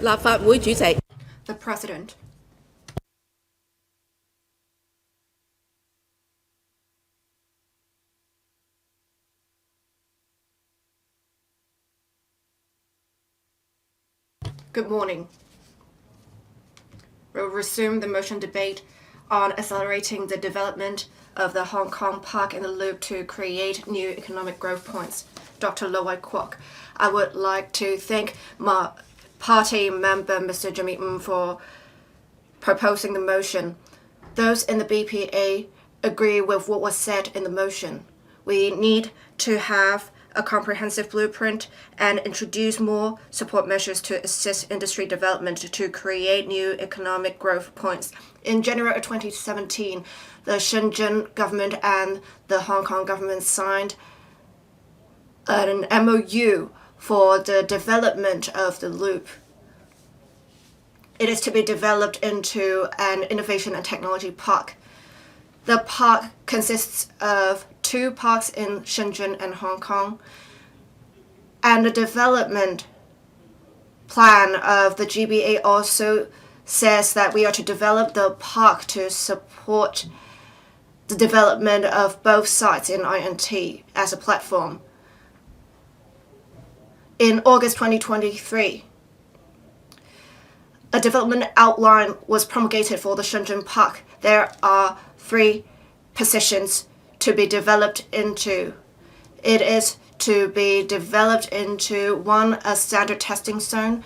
立法會主席。 The President. Good morning. We'll resume the motion debate on accelerating the development of the Hong Kong Park and the Loop to create new economic growth points. Dr. Loy Kwok. I would like to thank my party member, Mr. Jimmy NG, for proposing the motion. Those in the BPA agree with what was said in the motion. We need to have a comprehensive blueprint and introduce more support measures to assist industry development to create new economic growth points. In January of 2017, the Shenzhen government and the Hong Kong government signed an MOU for the development of the loop. It is to be developed into an innovation and technology park. The park consists of 2 parks in Shenzhen and Hong Kong, and the development plan of the GBA also says that we are to develop the park to support the development of both sides in INT as a platform. In August 2023, a development outline was promulgated for the Shenzhen Park. There are 3 positions to be developed into. It is to be developed into 1, a standard testing zone,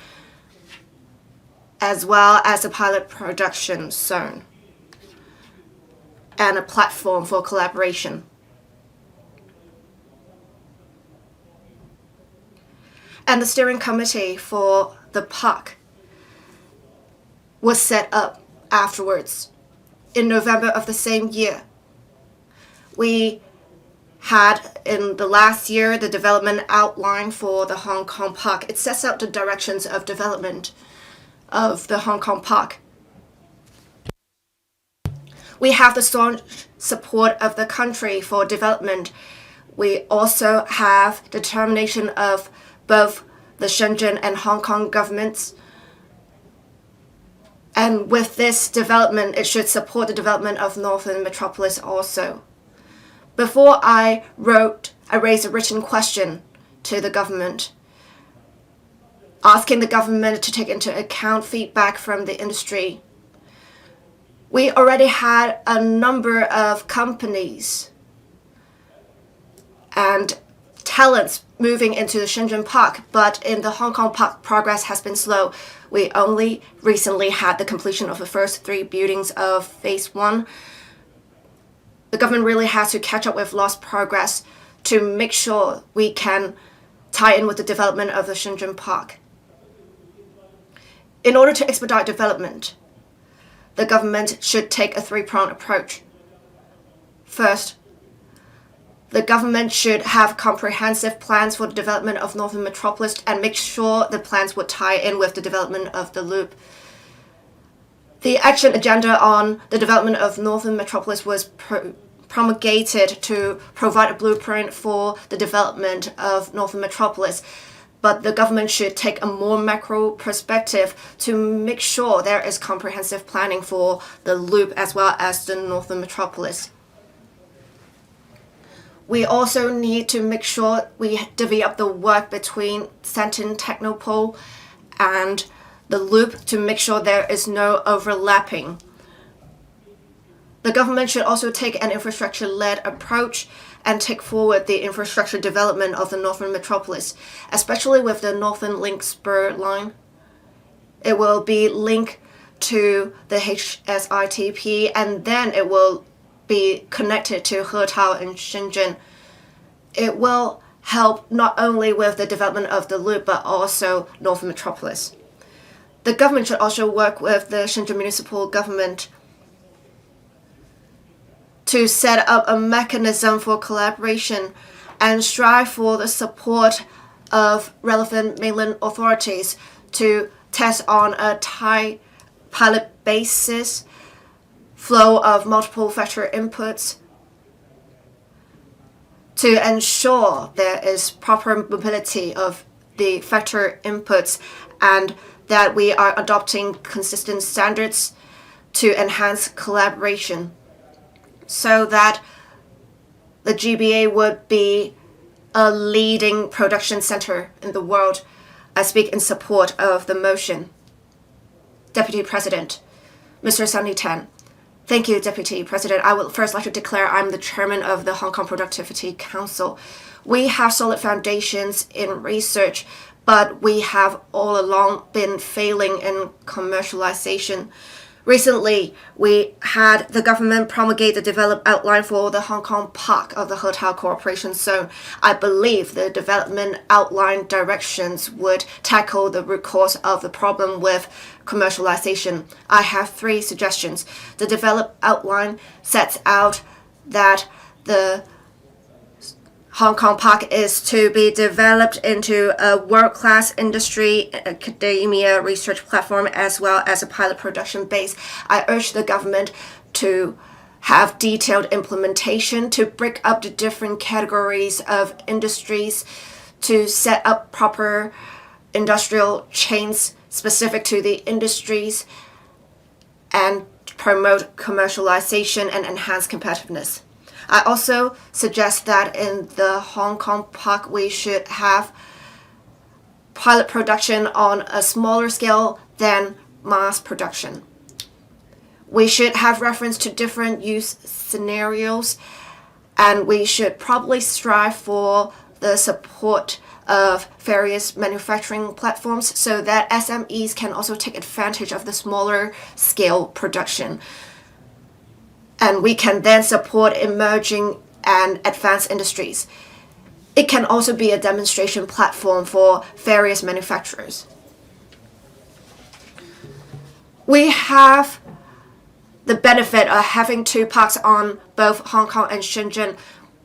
as well as a pilot production zone, and a platform for collaboration. And the steering committee for the park was set up afterwards. In November of the same year, we had in the last year the development outline for the Hong Kong Park. It sets out the directions of development of the Hong Kong Park. We have the strong support of the country for development. We also have determination of both the Shenzhen and Hong Kong governments. And with this development, it should support the development of Northern Metropolis also. Before I raised a written question to the government, asking the government to take into account feedback from the industry. We already had a number of companies and talents moving into the Shenzhen Park, but in the Hong Kong Park, progress has been slow. We only recently had the completion of the first 3 buildings of phase 1. The government really has to catch up with lost progress to make sure we can tie in with the development of the Shenzhen Park. In order to expedite development, the government should take a 3-pronged approach. First, the government should have comprehensive plans for the development of Northern Metropolis and make sure the plans would tie in with the development of the loop. The action agenda on the development of Northern Metropolis was promulgated to provide a blueprint for the development of Northern Metropolis, but the government should take a more macro perspective to make sure there is comprehensive planning for the loop as well as the Northern Metropolis. We also need to make sure we divvy up the work between Shenton Technopole and the loop to make sure there is no overlapping. The government should also take an infrastructure-led approach and take forward the infrastructure development of the Northern Metropolis, especially with the Northern Link Spur line. It will be linked to the HSITP, and then it will be connected to Hetao and Shenzhen. It will help not only with the development of the loop, but also Northern Metropolis. The government should also work with the Shenzhen municipal government to set up a mechanism for collaboration and strive for the support of relevant mainland authorities to test on a tight pilot basis flow of multiple factor inputs to ensure there is proper mobility of the factor inputs and that we are adopting consistent standards to enhance collaboration so that the GBA would be a leading production center in the world. I speak in support of the motion. Deputy President, Mr. Sunny Tan. Thank you, Deputy President. I would first like to declare I'm the chairman of the Hong Kong Productivity Council. We have solid foundations in research, but we have all along been failing in commercialization. Recently, we had the government promulgate the development outline for the Hong Kong Park of the Hotel Cooperation Zone. I believe the development outline directions would tackle the root cause of the problem with commercialization. I have 3 suggestions. The development outline sets out that the Hong Kong Park is to be developed into a world-class industry, academia, research platform, as well as a pilot production base. I urge the government to have detailed implementation, to break up the different categories of industries, to set up proper industrial chains specific to the industries, and promote commercialization and enhance competitiveness. I also suggest that in the Hong Kong Park, we should have pilot production on a smaller scale than mass production. We should have reference to different use scenarios, and we should probably strive for the support of various manufacturing platforms so that SMEs can also take advantage of the smaller scale production. And we can then support emerging and advanced industries. It can also be a demonstration platform for various manufacturers. We have the benefit of having 2 parks on both Hong Kong and Shenzhen,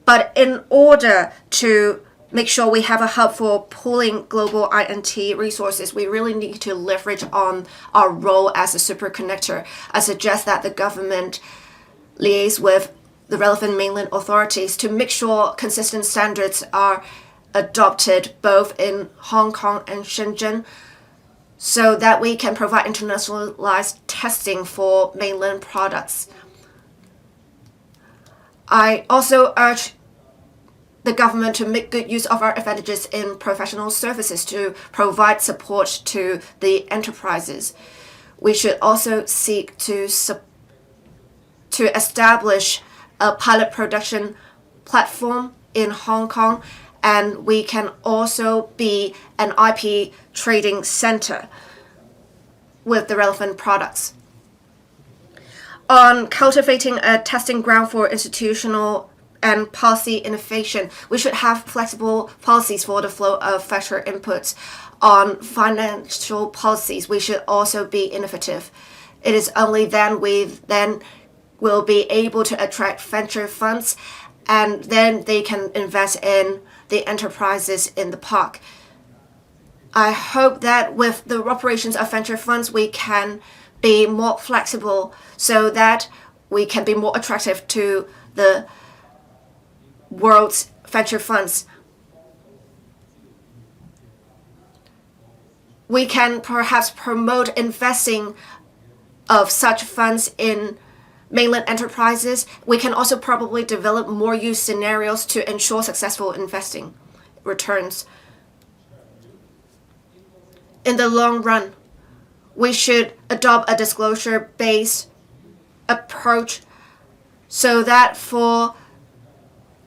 but in order to make sure we have a hub for pooling global INT resources, we really need to leverage on our role as a super connector. I suggest that the government liaise with the relevant mainland authorities to make sure consistent standards are adopted both in Hong Kong and Shenzhen so that we can provide internationalized testing for mainland products. I also urge the government to make good use of our advantages in professional services to provide support to the enterprises. We should also seek to establish a pilot production platform in Hong Kong, and we can also be an IP trading center with the relevant products. On cultivating a testing ground for institutional and policy innovation, we should have flexible policies for the flow of venture inputs. On financial policies, we should also be innovative. It is only then we will be able to attract venture funds, and then they can invest in the enterprises in the park. I hope that with the operations of venture funds, we can be more flexible so that we can be more attractive to the world's venture funds. We can perhaps promote investing of such funds in mainland enterprises. We can also probably develop more use scenarios to ensure successful investing returns. In the long run, we should adopt a disclosure-based approach so that for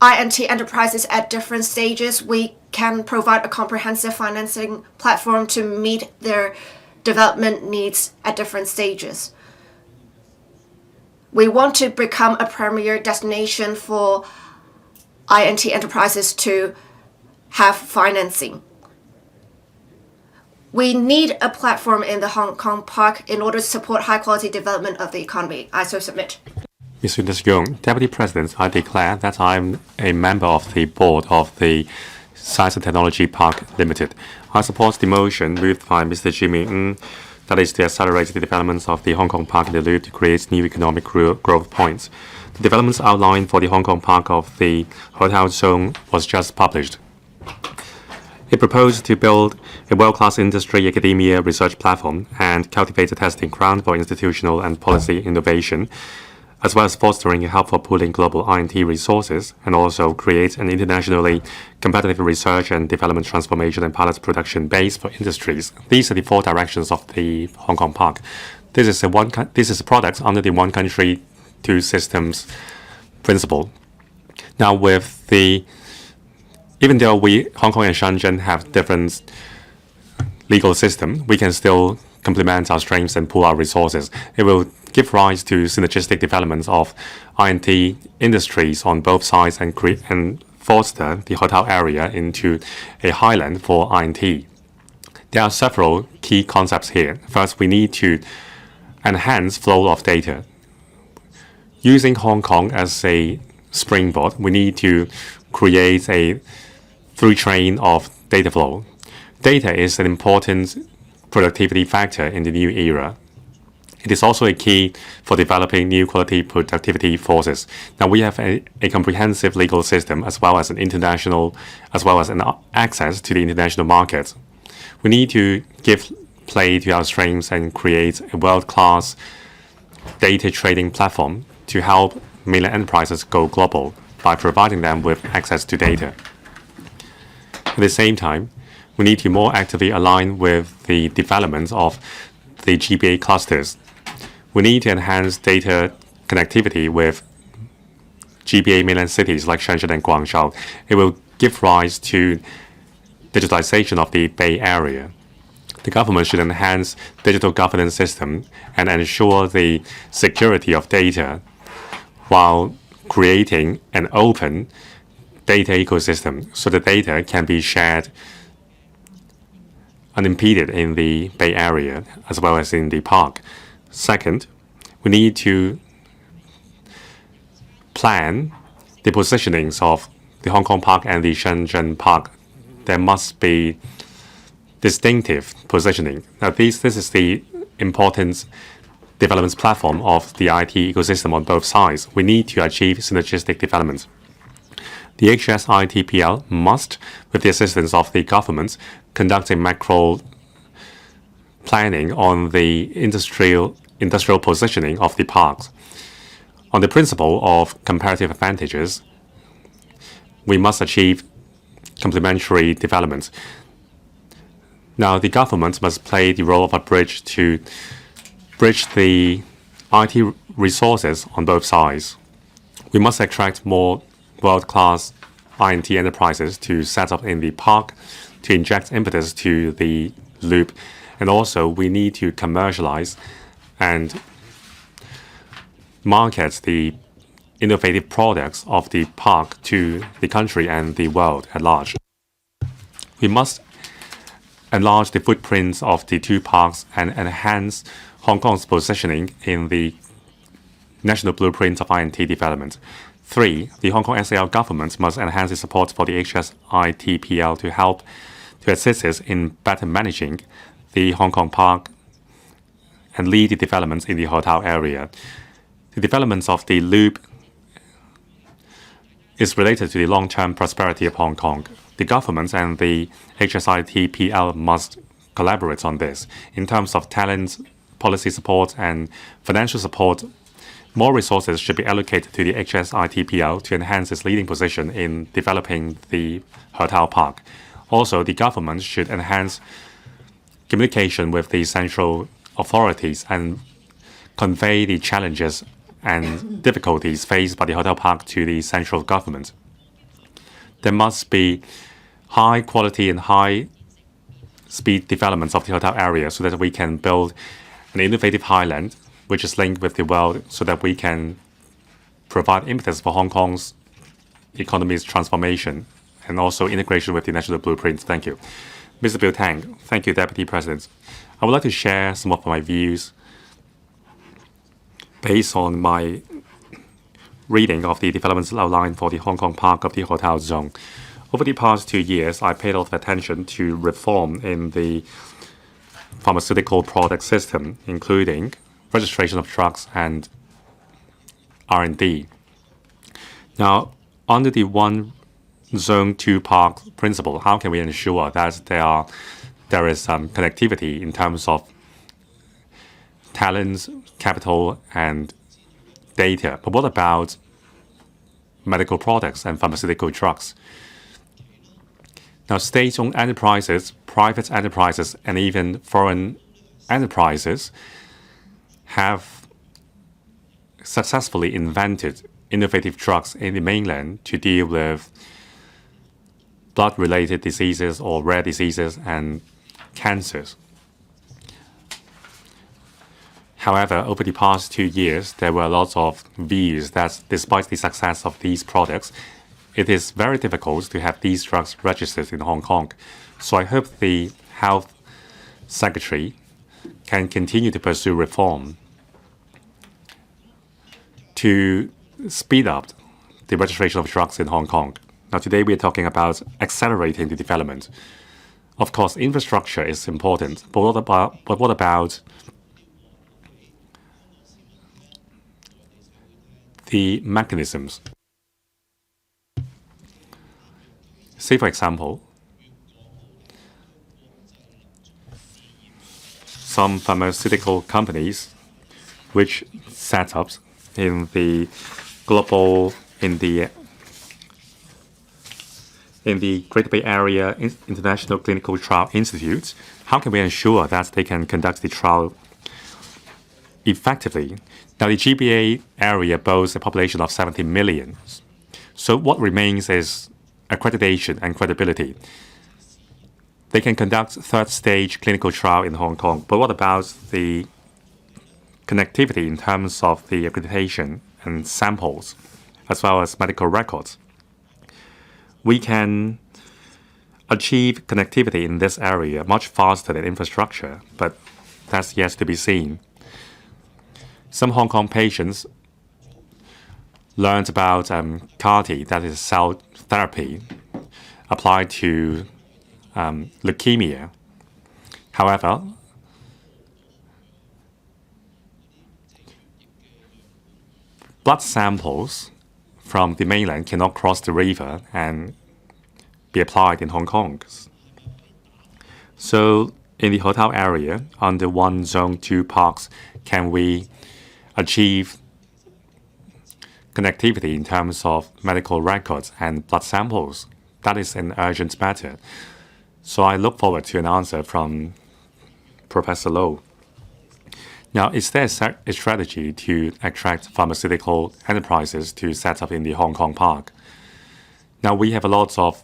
INT enterprises at different stages, we can provide a comprehensive financing platform to meet their development needs at different stages. We want to become a premier destination for INT enterprises to have financing. We need a platform in the Hong Kong Park in order to support high-quality development of the economy. I so submit. Mr. Young, Deputy President, I declare that I'm a member of the board of the Science and Technology Park Limited. I support the motion moved by Mr. Jimmy NG, that is to accelerate the development of the Hong Kong Park in the Loop to create new economic growth points. The developments outlined for the Hong Kong Park of the Hotel Zone was just published. It proposed to build a world-class industry academia research platform and cultivate a testing ground for institutional and policy innovation, as well as fostering a hub for pooling global R&D resources, and also create an internationally competitive research and development transformation and pilot production base for industries. These are the 4 directions of the Hong Kong Park. This is a product under the one country, two systems principle. Now, even though Hong Kong and Shenzhen have different legal system, we can still complement our strengths and pool our resources. It will give rise to synergistic developments of R&D industries on both sides and foster the hotel area into a highland for R&D. There are several key concepts here. First, we need to enhance flow of data. Using Hong Kong as a springboard, we need to create a through train of data flow. Data is an important productivity factor in the new era. It is also a key for developing new quality productivity forces. Now we have a comprehensive legal system as well as an access to the international market. We need to give play to our strengths and create a world-class data trading platform to help mainland enterprises go global by providing them with access to data. At the same time, we need to more actively align with the development of the GBA clusters. We need to enhance data connectivity with GBA mainland cities like Shenzhen and Guangzhou. It will give rise to digitalization of the Bay Area. The government should enhance digital governance system and ensure the security of data while creating an open data ecosystem so the data can be shared unimpeded in the Bay Area as well as in the park. Second, we need to plan the positionings of the Hong Kong Park and the Shenzhen Park. There must be distinctive positioning. Now, this is the important development platform of the IT ecosystem on both sides. We need to achieve synergistic development. The HSITPL must, with the assistance of the government, conduct a macro planning on the industrial positioning of the parks. On the principle of comparative advantages, we must achieve complementary development. Now, the government must play the role of a bridge to bridge the IT resources on both sides. We must attract more world-class R&D enterprises to set up in the park, to inject impetus to the loop, and also we need to commercialize and market the innovative products of the park to the country and the world at large. We must enlarge the footprints of the two parks and enhance Hong Kong's positioning in the national blueprint of R&D development. 3. The Hong Kong SAR government must enhance its support for the HSITPL to assist us in better managing the Hong Kong Park and lead the developments in the hotel area. The developments of the loop is related to the long-term prosperity of Hong Kong. The government and the HSITPL must collaborate on this. In terms of talent, policy support, and financial support, more resources should be allocated to the HSITPL to enhance its leading position in developing the hotel park. Also, the government should enhance communication with the central authorities and convey the challenges and difficulties faced by the hotel park to the central government. There must be high quality and high speed developments of the hotel area so that we can build an innovative highland which is linked with the world so that we can provide impetus for Hong Kong's economy's transformation and also integration with the national blueprint. Thank you. Mr. Bill Tang, thank you, Deputy President. I would like to share some of my views based on my reading of the developments outlined for the Hong Kong Park of the hotel zone. Over the past 2 years, I paid a lot of attention to reform in the pharmaceutical product system, including registration of drugs and R&D. Now, under the one Zone 2 Park principle, how can we ensure that there is connectivity in terms of talents, capital, and data? But what about medical products and pharmaceutical drugs? Now, state-owned enterprises, private enterprises, and even foreign enterprises have successfully invented innovative drugs in the mainland to deal with blood-related diseases or rare diseases and cancers. However, over the past 2 years, there were lots of views that despite the success of these products, it is very difficult to have these drugs registered in Hong Kong. So I hope the Health Secretary can continue to pursue reform to speed up the registration of drugs in Hong Kong. Now, today we are talking about accelerating the development. Of course, infrastructure is important, but what about the mechanisms? Say, for example, some pharmaceutical companies which set up in the Greater Bay Area International Clinical Trial Institute, how can we ensure that they can conduct the trial effectively? Now, the GBA area boasts a population of 70 million. So what remains is accreditation and credibility. They can conduct third-stage clinical trial in Hong Kong, but what about the connectivity in terms of the accreditation and samples, as well as medical records? We can achieve connectivity in this area much faster than infrastructure, but that's yet to be seen. Some Hong Kong patients learned about CAR-T, that is cell therapy, applied to leukemia. However, blood samples from the mainland cannot cross the river and be applied in Hong Kong. So in the hotel area, under one Zone 2 parks, can we achieve connectivity in terms of medical records and blood samples? That is an urgent matter. So I look forward to an answer from Professor Low. Now, is there a strategy to attract pharmaceutical enterprises to set up in the Hong Kong park? Now, we have a lot of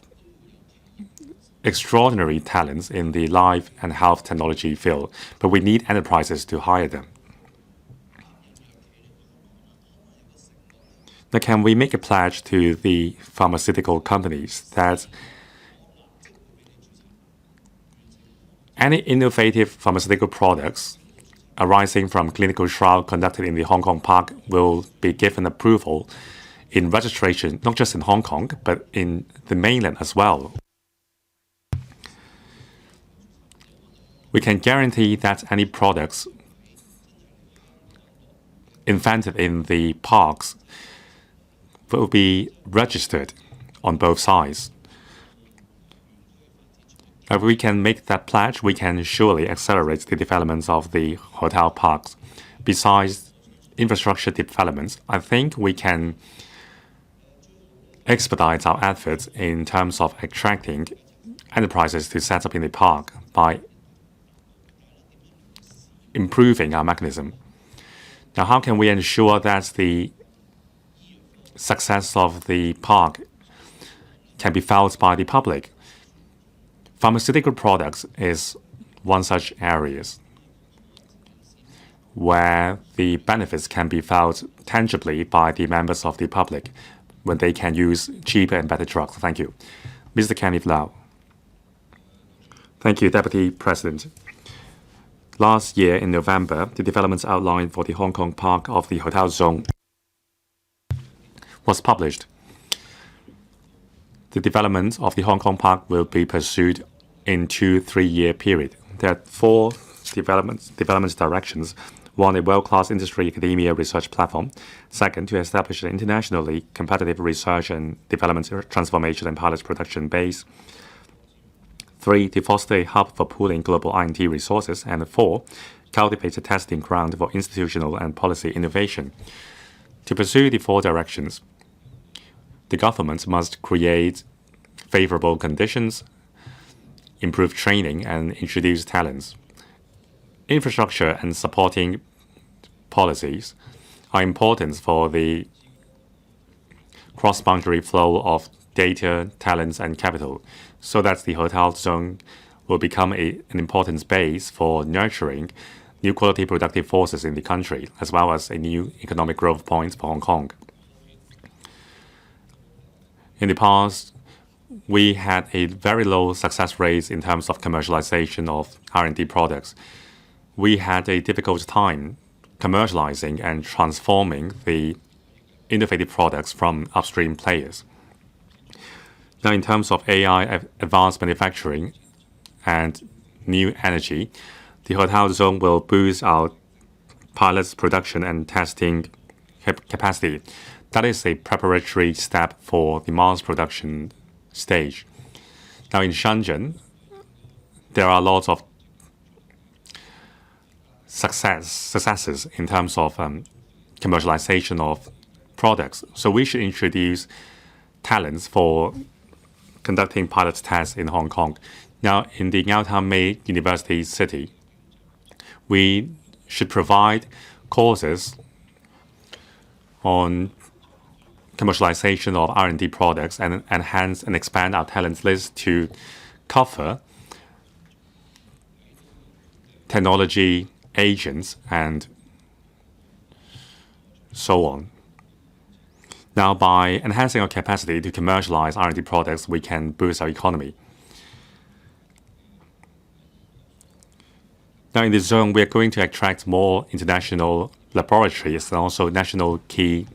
extraordinary talents in the life and health technology field, but we need enterprises to hire them. Now, can we make a pledge to the pharmaceutical companies that any innovative pharmaceutical products arising from clinical trial conducted in the Hong Kong park will be given approval in registration, not just in Hong Kong, but in the mainland as well? We can guarantee that any products invented in the parks will be registered on both sides. If we can make that pledge, we can surely accelerate the developments of the hotel parks. Besides infrastructure developments, I think we can expedite our efforts in terms of attracting enterprises to set up in the park by improving our mechanism. Now, how can we ensure that the success of the park can be felt by the public? Pharmaceutical products is one such area where the benefits can be felt tangibly by the members of the public when they can use cheaper and better drugs. Thank you. Mr. Kenneth Lau. Thank you, Deputy President. Last year in November, the developments outline for the Hong Kong Park of the Hotel Zone was published. The development of the Hong Kong Park will be pursued in 2-3 year period. There are 4 development directions. One, a world-class industry academia research platform. Second, to establish an internationally competitive research and development transformation and pilot production base. Three, to foster a hub for pooling global R&D resources. And four, cultivate a testing ground for institutional and policy innovation. To pursue the four directions, the government must create favorable conditions, improve training, and introduce talents. Infrastructure and supporting policies are important for the cross-boundary flow of data, talents, and capital, so that the hotel zone will become an important base for nurturing new quality productive forces in the country, as well as a new economic growth point for Hong Kong. In the past, we had a very low success rate in terms of commercialization of R&D products. We had a difficult time commercializing and transforming the innovative products from upstream players. Now, in terms of AI, advanced manufacturing, and new energy, the hotel zone will boost our pilots' production and testing capacity. That is a preparatory step for the mass production stage. Now, in Shenzhen, there are lots of successes in terms of commercialization of products. So we should introduce talents for conducting pilot tests in Hong Kong. Now, in the Ngau Tam Mei University City, we should provide courses on commercialization of R&D products and enhance and expand our talent list to cover technology agents and so on. Now, by enhancing our capacity to commercialize R&D products, we can boost our economy. Now, in this zone, we are going to attract more international laboratories and also national key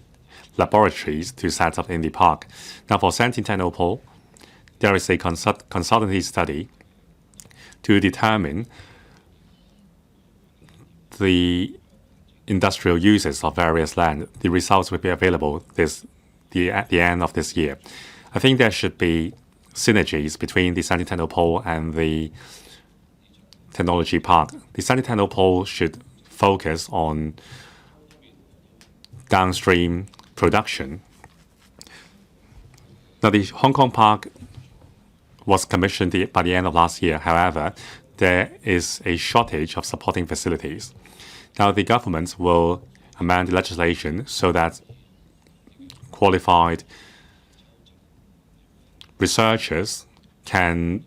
laboratories to set up in the park. Now, for Technopole, there is a consultancy study to determine the industrial uses of various land. The results will be available at the end of this year. I think there should be synergies between the Technopole and the technology park. The Technopole should focus on downstream production. Now, the Hong Kong Park was commissioned by the end of last year. However, there is a shortage of supporting facilities. Now, the government will amend the legislation so that qualified researchers can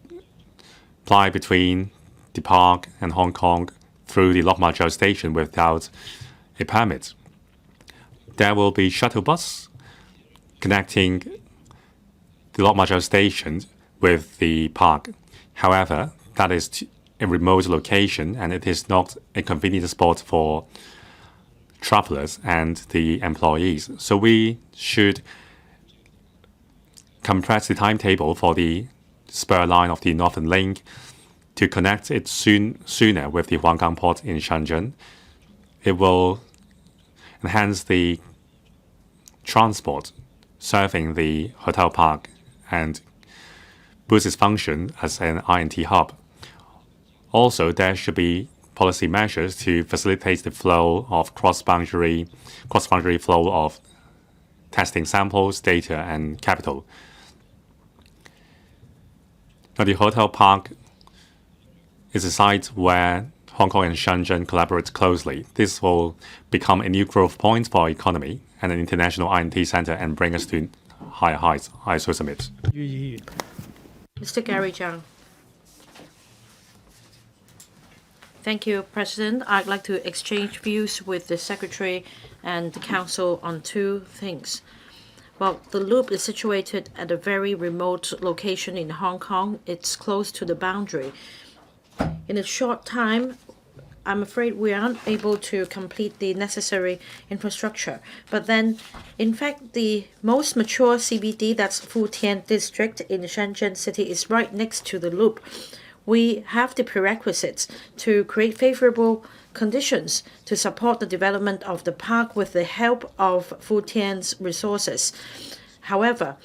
fly between the park and Hong Kong through the Lok Ma Chau station without a permit. There will be shuttle bus connecting the Lok Ma Chau station with the park. However, that is a remote location, and it is not a convenient spot for travelers and the employees. So we should compress the timetable for the spur line of the Northern Link to connect it sooner with the Huanggang Port in Shenzhen. It will enhance the transport serving the hotel park and boost its function as an R&D hub. Also, there should be policy measures to facilitate the flow of cross-boundary flow of testing samples, data, and capital. Now, the hotel park is a site where Hong Kong and Shenzhen collaborate closely. This will become a new growth point for our economy and an international R&D center and bring us to higher heights. I so submit. Mr. Gary Zhang. Thank you, President. I'd like to exchange views with the Secretary and the Council on two things. Well, the loop is situated at a very remote location in Hong Kong. It's close to the boundary. In a short time, I'm afraid we aren't able to complete the necessary infrastructure. But then, in fact, the most mature CBD, that's Futian District in Shenzhen City, is right next to the loop. We have the prerequisites to create favorable conditions to support the development of the park with the help of Futian's resources. However,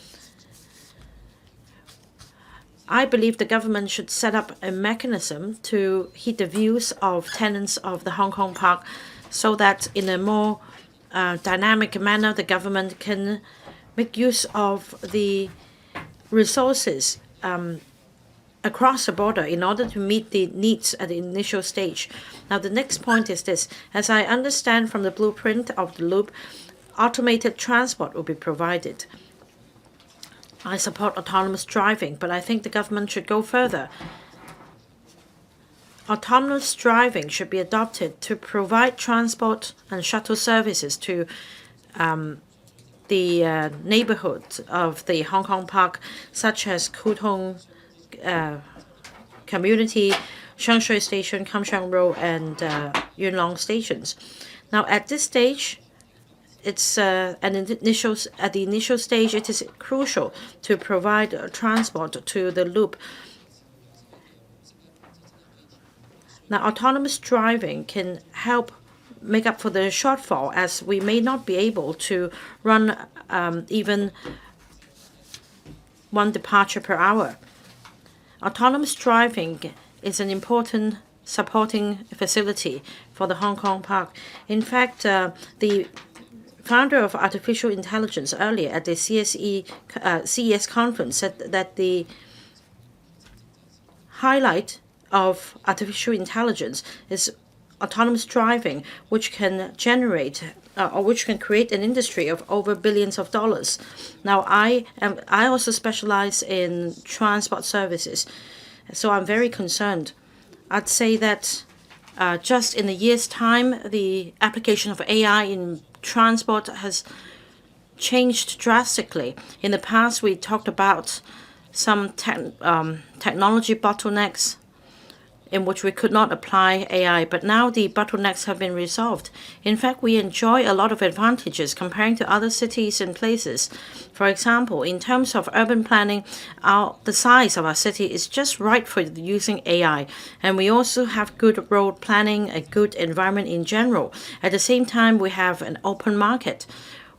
I believe the government should set up a mechanism to heed the views of tenants of the Hong Kong Park so that in a more dynamic manner the government can make use of the resources across the border in order to meet the needs at the initial stage. Now the next point is this. As I understand from the blueprint of the loop, automated transport will be provided. I support autonomous driving, but I think the government should go further. Autonomous driving should be adopted to provide transport and shuttle services to the neighborhood of the Hong Kong Park, such as Kutong Community, Shengshui Station, Kam Sheung Road, and Yuen Long stations. Now, at this stage, it's at the initial stage, it is crucial to provide transport to the loop. Now, autonomous driving can help make up for the shortfall, as we may not be able to run even one departure per hour. Autonomous driving is an important supporting facility for the Hong Kong Park. In fact, the founder of artificial intelligence earlier at the CES conference said that the highlight of artificial intelligence is autonomous driving, which can generate or which can create an industry of over billions of dollars. Now, I also specialize in transport services, so I'm very concerned. I'd say that just in a year's time, the application of AI in transport has changed drastically. In the past, we talked about some technology bottlenecks in which we could not apply AI, but now the bottlenecks have been resolved. In fact, we enjoy a lot of advantages comparing to other cities and places. For example, in terms of urban planning, the size of our city is just right for using AI, and we also have good road planning, a good environment in general. At the same time, we have an open market.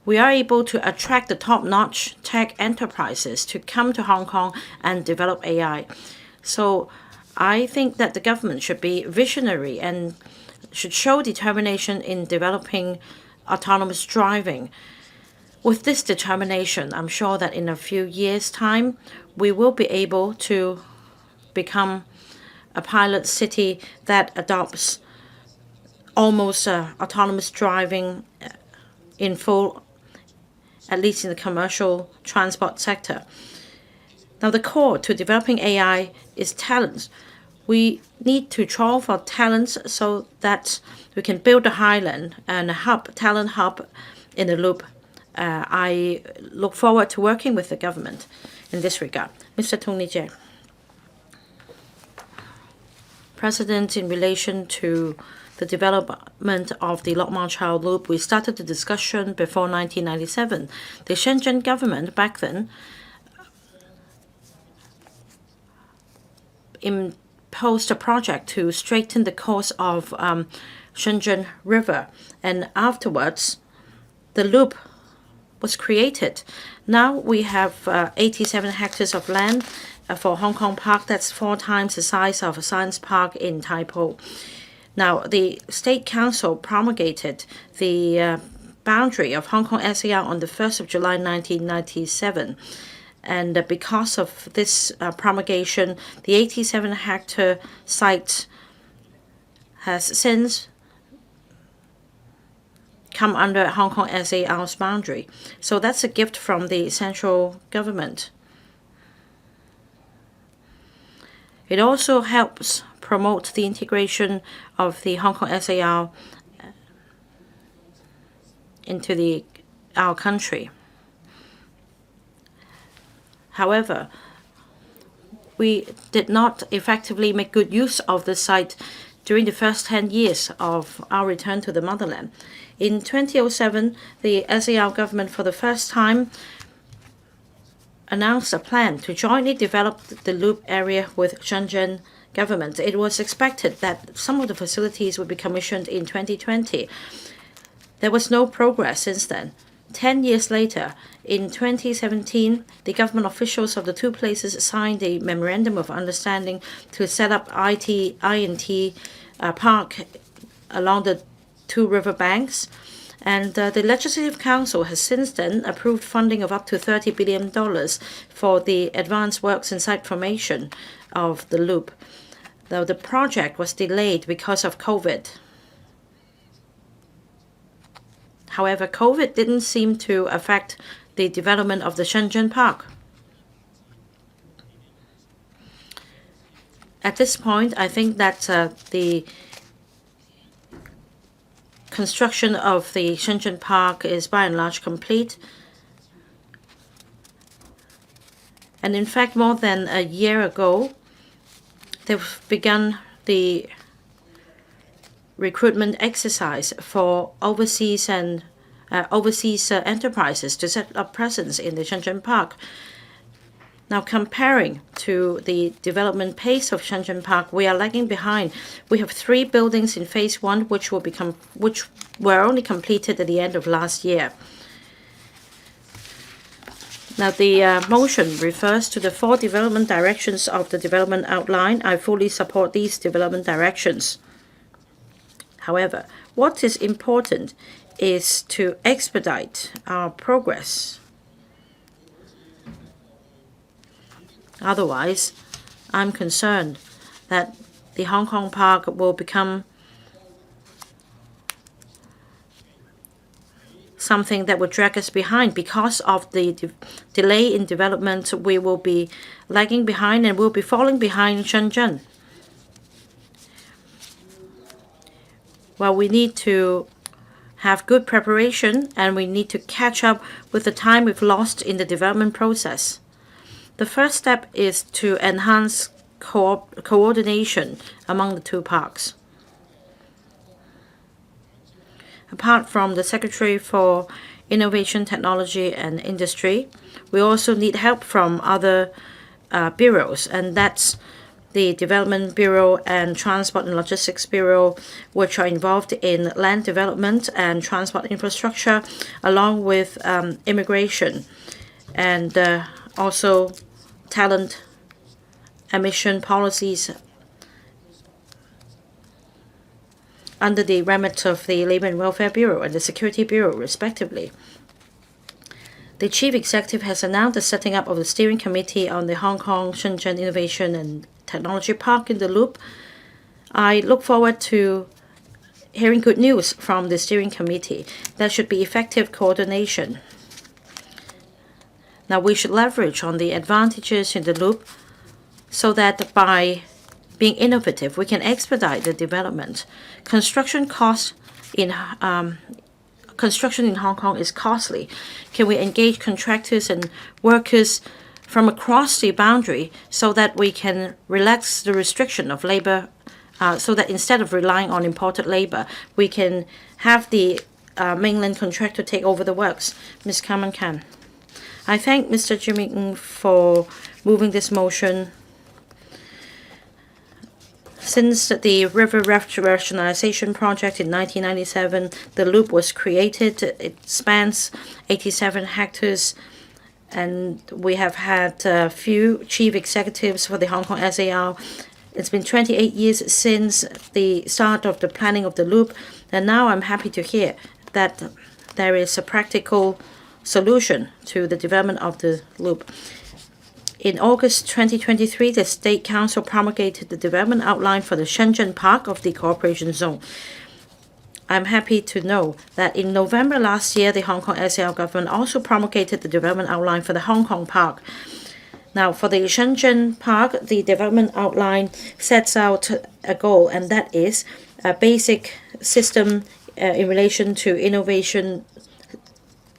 We are able to attract the top-notch tech enterprises to come to Hong Kong and develop AI. So I think that the government should be visionary and should show determination in developing autonomous driving. With this determination, I'm sure that in a few years' time, we will be able to become a pilot city that adopts almost autonomous driving in full, at least in the commercial transport sector. Now, the core to developing AI is talents. We need to draw for talents so that we can build a highland and a talent hub in the loop. I look forward to working with the government in this regard. Mr. Tony Jie. President, in relation to the development of the Lok Ma Chau Loop, we started the discussion before 1997. The Shenzhen government back then imposed a project to straighten the course of Shenzhen River, and afterwards the loop was created. Now we have 87 hectares of land for Hong Kong Park. That's 4 times the size of a science park in Tai Po. Now, the State Council promulgated the boundary of Hong Kong SAR on the 1st of July 1997. And because of this promulgation, the 87-hectare site has since come under Hong Kong SAR's boundary. So that's a gift from the central government. It also helps promote the integration of the Hong Kong SAR into our country. However, we did not effectively make good use of the site during the first 10 years of our return to the motherland. In 2007, the SAR government for the first time announced a plan to jointly develop the loop area with Shenzhen government. It was expected that some of the facilities would be commissioned in 2020. There was no progress since then. 10 years later, in 2017, the government officials of the two places signed a memorandum of understanding to set up INT park along the two river banks. And the Legislative Council has since then approved funding of up to $30 billion for the advanced works and site formation of the loop, though the project was delayed because of COVID. However, COVID didn't seem to affect the development of the Shenzhen Park. At this point, I think that the construction of the Shenzhen Park is by and large complete. And in fact, more than a year ago, they've begun the recruitment exercise for overseas enterprises to set up presence in the Shenzhen Park. Now, comparing to the development pace of Shenzhen Park, we are lagging behind. We have 3 buildings in phase 1, which were only completed at the end of last year. Now, the motion refers to the 4 development directions of the development outline. I fully support these development directions. However, what is important is to expedite our progress. Otherwise, I'm concerned that the Hong Kong Park will become something that will drag us behind. Because of the delay in development, we will be lagging behind and we'll be falling behind Shenzhen. Well, we need to have good preparation and we need to catch up with the time we've lost in the development process. The first step is to enhance coordination among the two parks. Apart from the Secretary for Innovation, Technology and Industry, we also need help from other bureaus, and that's the Development Bureau and Transport and Logistics Bureau, which are involved in land development and transport infrastructure, along with immigration and also talent admission policies under the remit of the Labour and Welfare Bureau and the Security Bureau, respectively. The Chief Executive has announced the setting up of the Steering Committee on the Hong Kong Shenzhen Innovation and Technology Park in the Loop. I look forward to hearing good news from the Steering Committee. There should be effective coordination. Now, we should leverage on the advantages in the Loop so that by being innovative, we can expedite the development. Construction in Hong Kong is costly. Can we engage contractors and workers from across the boundary so that we can relax the restriction of labor, so that instead of relying on imported labor, we can have the mainland contractor take over the works? Ms. Carmen Kan. I thank Mr. Jimmy Ng for moving this motion. Since the river rationalization project in 1997, the loop was created. It spans 87 hectares, and we have had a few chief executives for the Hong Kong SAR. It's been 28 years since the start of the planning of the loop, and now I'm happy to hear that there is a practical solution to the development of the loop. In August 2023, the State Council promulgated the development outline for the Shenzhen Park of the Cooperation Zone. I'm happy to know that in November last year, the Hong Kong SAR government also promulgated the development outline for the Hong Kong Park. Now, for the Shenzhen Park, the development outline sets out a goal, and that is a basic system in relation to innovation,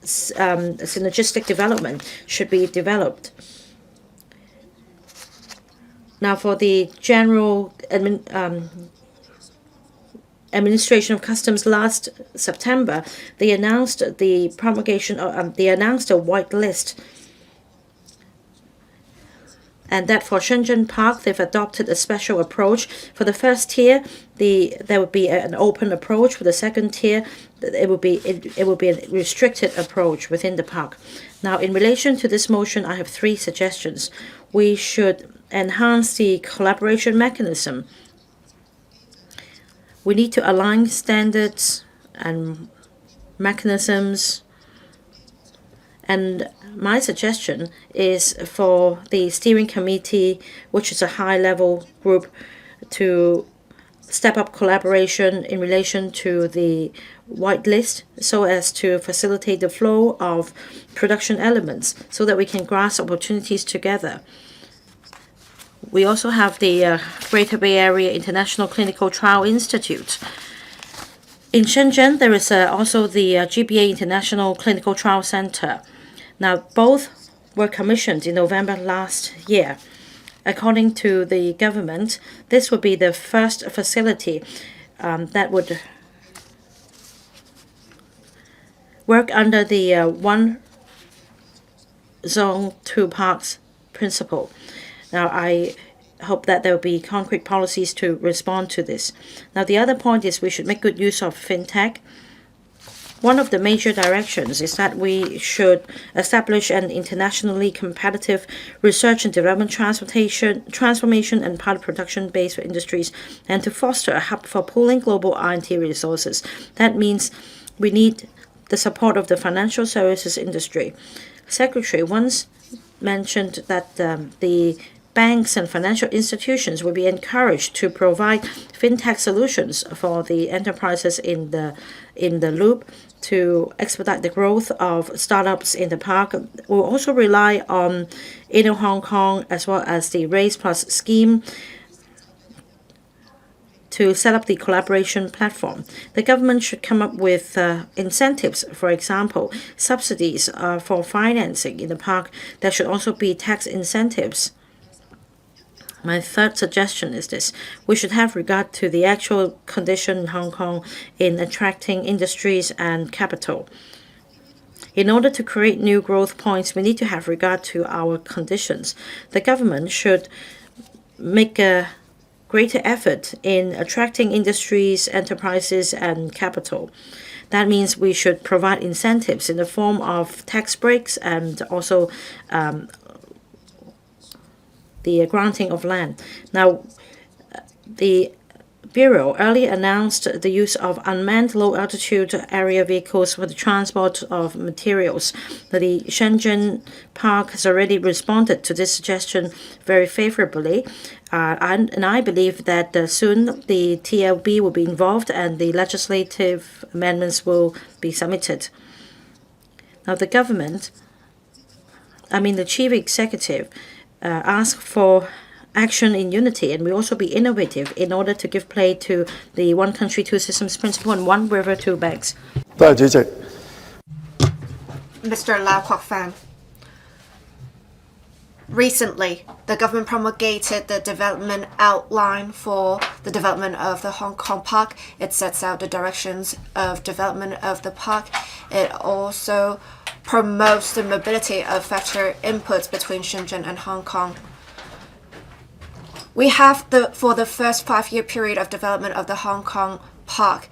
synergistic development should be developed. Now, for the General Administration of Customs last September, they announced the promulgation. They announced a white list and that for Shenzhen Park, they've adopted a special approach. For the first tier, there would be an open approach. For the second tier, it would be a restricted approach within the park. Now, in relation to this motion, I have 3 suggestions. We should enhance the collaboration mechanism. We need to align standards and mechanisms. And my suggestion is for the steering committee, which is a high-level group, to step up collaboration in relation to the whitelist so as to facilitate the flow of production elements so that we can grasp opportunities together. We also have the Greater Bay Area International Clinical Trial Institute. In Shenzhen, there is also the GBA International Clinical Trial Center. Now, both were commissioned in November last year. According to the government, this would be the first facility that would work under the one zone, 2 parks principle. Now, I hope that there will be concrete policies to respond to this. Now, the other point is we should make good use of fintech. One of the major directions is that we should establish an internationally competitive research and development transformation and pilot production base for industries, and to foster a hub for pooling global R&D resources. That means we need the support of the financial services industry. Secretary once mentioned that the banks and financial institutions will be encouraged to provide fintech solutions for the enterprises in the loop to expedite the growth of startups in the park. We'll also rely on Inno Hong Kong as well as the Raise Plus scheme to set up the collaboration platform. The government should come up with incentives, for example, subsidies for financing in the park. There should also be tax incentives. My third suggestion is this. We should have regard to the actual condition in Hong Kong in attracting industries and capital. In order to create new growth points, we need to have regard to our conditions. The government should make a greater effort in attracting industries, enterprises, and capital. That means we should provide incentives in the form of tax breaks and also the granting of land. Now, the Bureau earlier announced the use of unmanned low-altitude area vehicles for the transport of materials. The Shenzhen Park has already responded to this suggestion very favorably, and I believe that soon the TLB will be involved and the legislative amendments will be submitted. Now, the chief executive asked for action in unity, and we also be innovative in order to give play to the one country, 2 systems principle and one river, 2 banks. Mr. Lau Kwok Fan. Recently, the government promulgated the development outline for the development of the Hong Kong Park. It sets out the directions of development of the park. It also promotes the mobility of factor inputs between Shenzhen and Hong Kong. We have for the first 5-year period of development of the Hong Kong Park,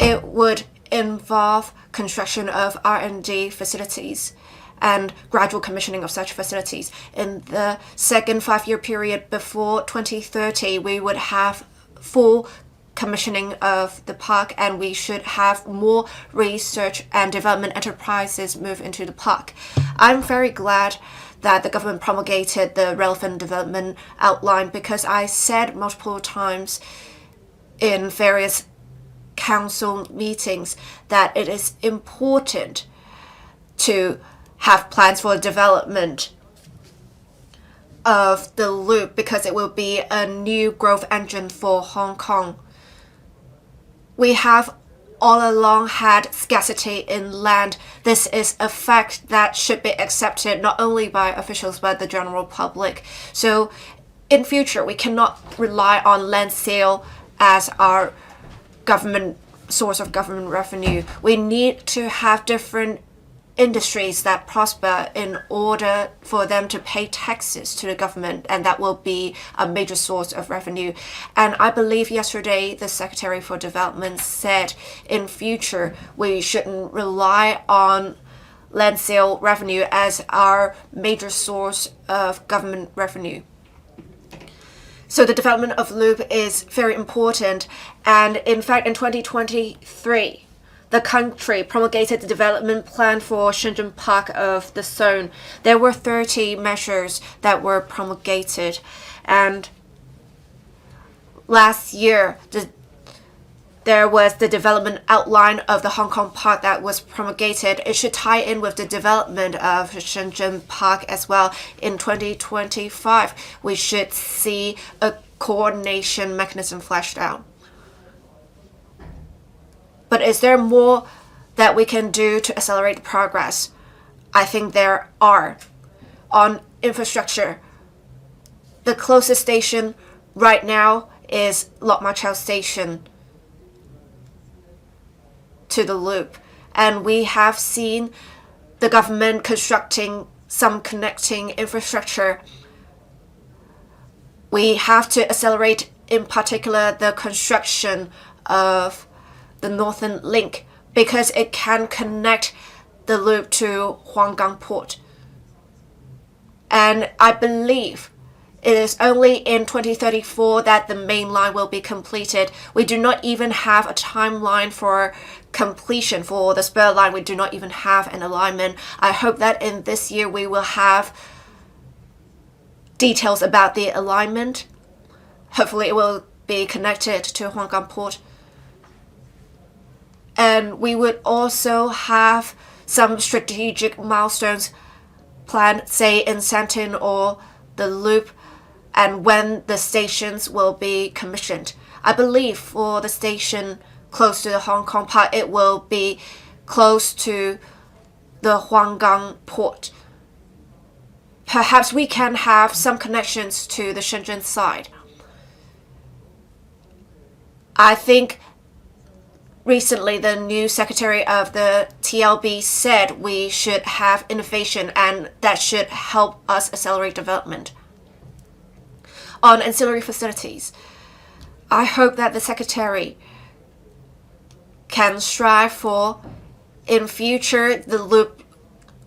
it would involve construction of R&D facilities and gradual commissioning of such facilities. In the second 5-year period before 2030, we would have full commissioning of the park, and we should have more research and development enterprises move into the park. I'm very glad that the government promulgated the relevant development outline, because I said multiple times in various council meetings that it is important to have plans for development of the loop, because it will be a new growth engine for Hong Kong. We have all along had scarcity in land. This is a fact that should be accepted not only by officials but the general public. So in future, we cannot rely on land sale as our source of government revenue. We need to have different industries that prosper in order for them to pay taxes to the government, and that will be a major source of revenue. And I believe yesterday the Secretary for Development said in future we shouldn't rely on land sale revenue as our major source of government revenue. So the development of loop is very important, and in fact in 2023 the country promulgated the development plan for Shenzhen Park of the zone. There were 30 measures that were promulgated, and last year there was the development outline of the Hong Kong Park that was promulgated. It should tie in with the development of Shenzhen Park as well. In 2025, we should see a coordination mechanism fleshed out. But is there more that we can do to accelerate progress? I think there are. On infrastructure, the closest station right now is Lok Ma Chau Station to the loop. And we have seen the government constructing some connecting infrastructure. We have to accelerate, in particular, the construction of the Northern Link, because it can connect the loop to Huanggang Port. And I believe it is only in 2034 that the main line will be completed. We do not even have a timeline for completion for the spur line. We do not even have an alignment. I hope that in this year we will have details about the alignment. Hopefully it will be connected to Huanggang Port. And we would also have some strategic milestones planned, say in Sandton or the Loop, and when the stations will be commissioned. I believe for the station close to the Hong Kong Park, it will be close to the Huanggang Port. Perhaps we can have some connections to the Shenzhen side. I think recently, the new secretary of the TLB said we should have innovation, and that should help us accelerate development. On ancillary facilities, I hope that the secretary can strive for, in future, the loop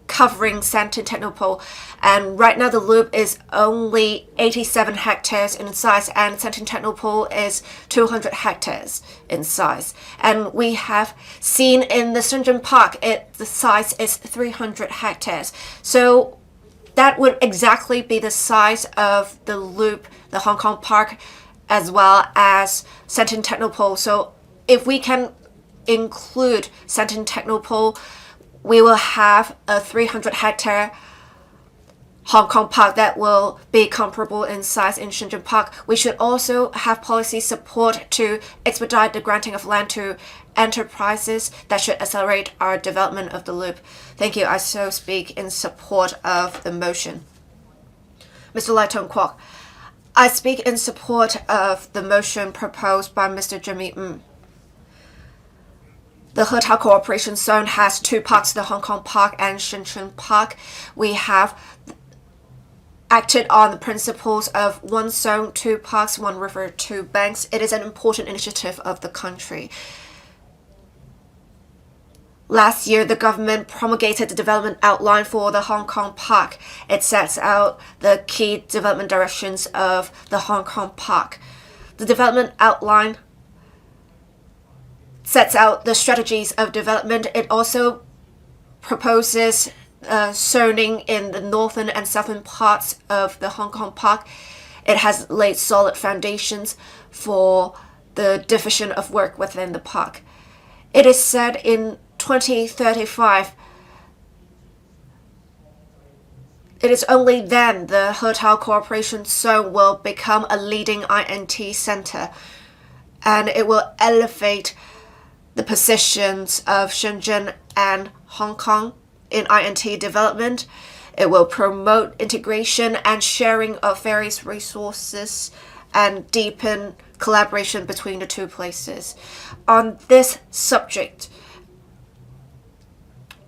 covering Sandton Technopole. And right now the loop is only 87 hectares in size, and Sandton Technopole is 200 hectares in size. And we have seen in the Shenzhen Park, the size is 300 hectares. So that would exactly be the size of the loop, the Hong Kong Park, as well as Sandton Technopole. So if we can include Sandton Technopole, we will have a 300 hectare Hong Kong Park that will be comparable in size in Shenzhen Park. We should also have policy support to expedite the granting of land to enterprises that should accelerate our development of the loop. Thank you. I so speak in support of the motion. Mr. Lai Tong Kwok, I speak in support of the motion proposed by Mr. Jimmy Ng. The Hetao Cooperation Zone has two parks, the Hong Kong Park and Shenzhen Park. We have acted on the principles of one zone, two parks, one river, two banks. It is an important initiative of the country. Last year, the government promulgated the development outline for the Hong Kong Park. It sets out the key development directions of the Hong Kong Park. The development outline sets out the strategies of development. It also proposes zoning in the northern and southern parts of the Hong Kong Park. It has laid solid foundations for the division of work within the park. It is said in 2035, it is only then the Hetao Cooperation Zone will become a leading INT center, and it will elevate the positions of Shenzhen and Hong Kong in INT development. It will promote integration and sharing of various resources and deepen collaboration between the two places. On this subject,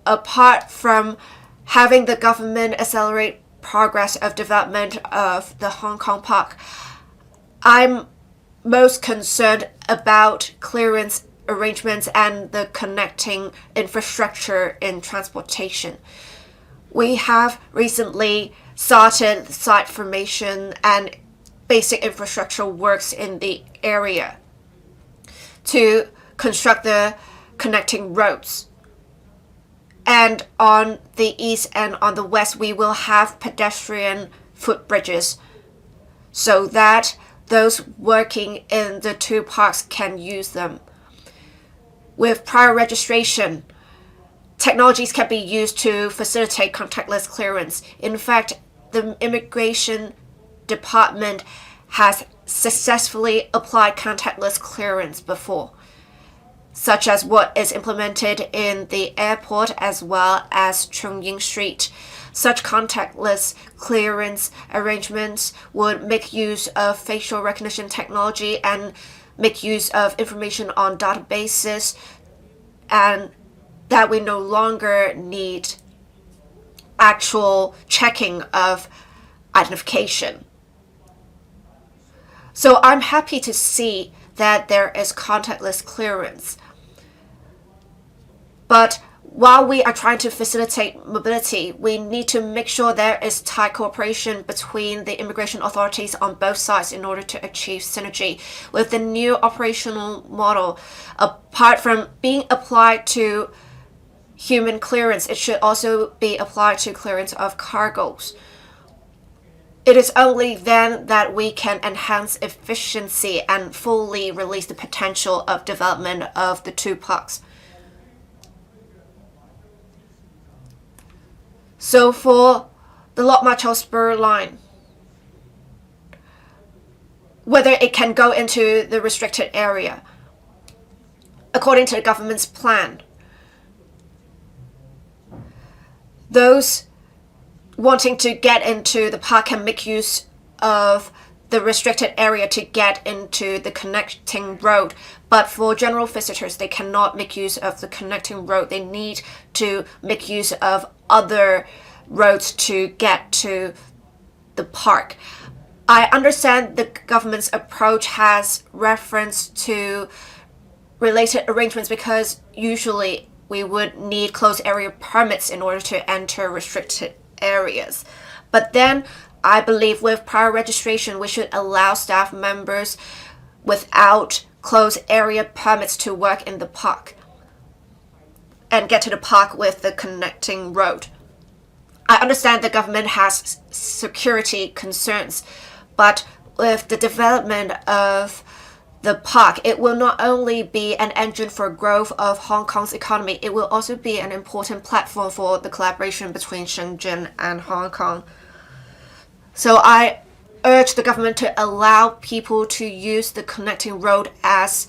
apart from having the government accelerate progress of development of the Hong Kong Park, I'm most concerned about clearance arrangements and the connecting infrastructure in transportation. We have recently started site formation and basic infrastructure works in the area to construct the connecting roads. And on the east and on the west, we will have pedestrian footbridges so that those working in the two parks can use them. With prior registration, technologies can be used to facilitate contactless clearance. In fact, the Immigration Department has successfully applied contactless clearance before, such as what is implemented in the airport as well as Chung Ying Street. Such contactless clearance arrangements would make use of facial recognition technology and make use of information on databases, and that we no longer need actual checking of identification. So I'm happy to see that there is contactless clearance. But while we are trying to facilitate mobility, we need to make sure there is tight cooperation between the immigration authorities on both sides in order to achieve synergy. With the new operational model, apart from being applied to human clearance, it should also be applied to clearance of cargoes. It is only then that we can enhance efficiency and fully release the potential of development of the two parks. So for the Lok Ma Chau Spur line, whether it can go into the restricted area, according to the government's plan, those wanting to get into the park can make use of the restricted area to get into the connecting road. But for general visitors, they cannot make use of the connecting road. They need to make use of other roads to get to the park. I understand the government's approach has reference to related arrangements because usually we would need closed area permits in order to enter restricted areas. But then I believe with prior registration, we should allow staff members without closed area permits to work in the park and get to the park with the connecting road. I understand the government has security concerns, but with the development of the park, it will not only be an engine for growth of Hong Kong's economy, it will also be an important platform for the collaboration between Shenzhen and Hong Kong. So I urge the government to allow people to use the connecting road as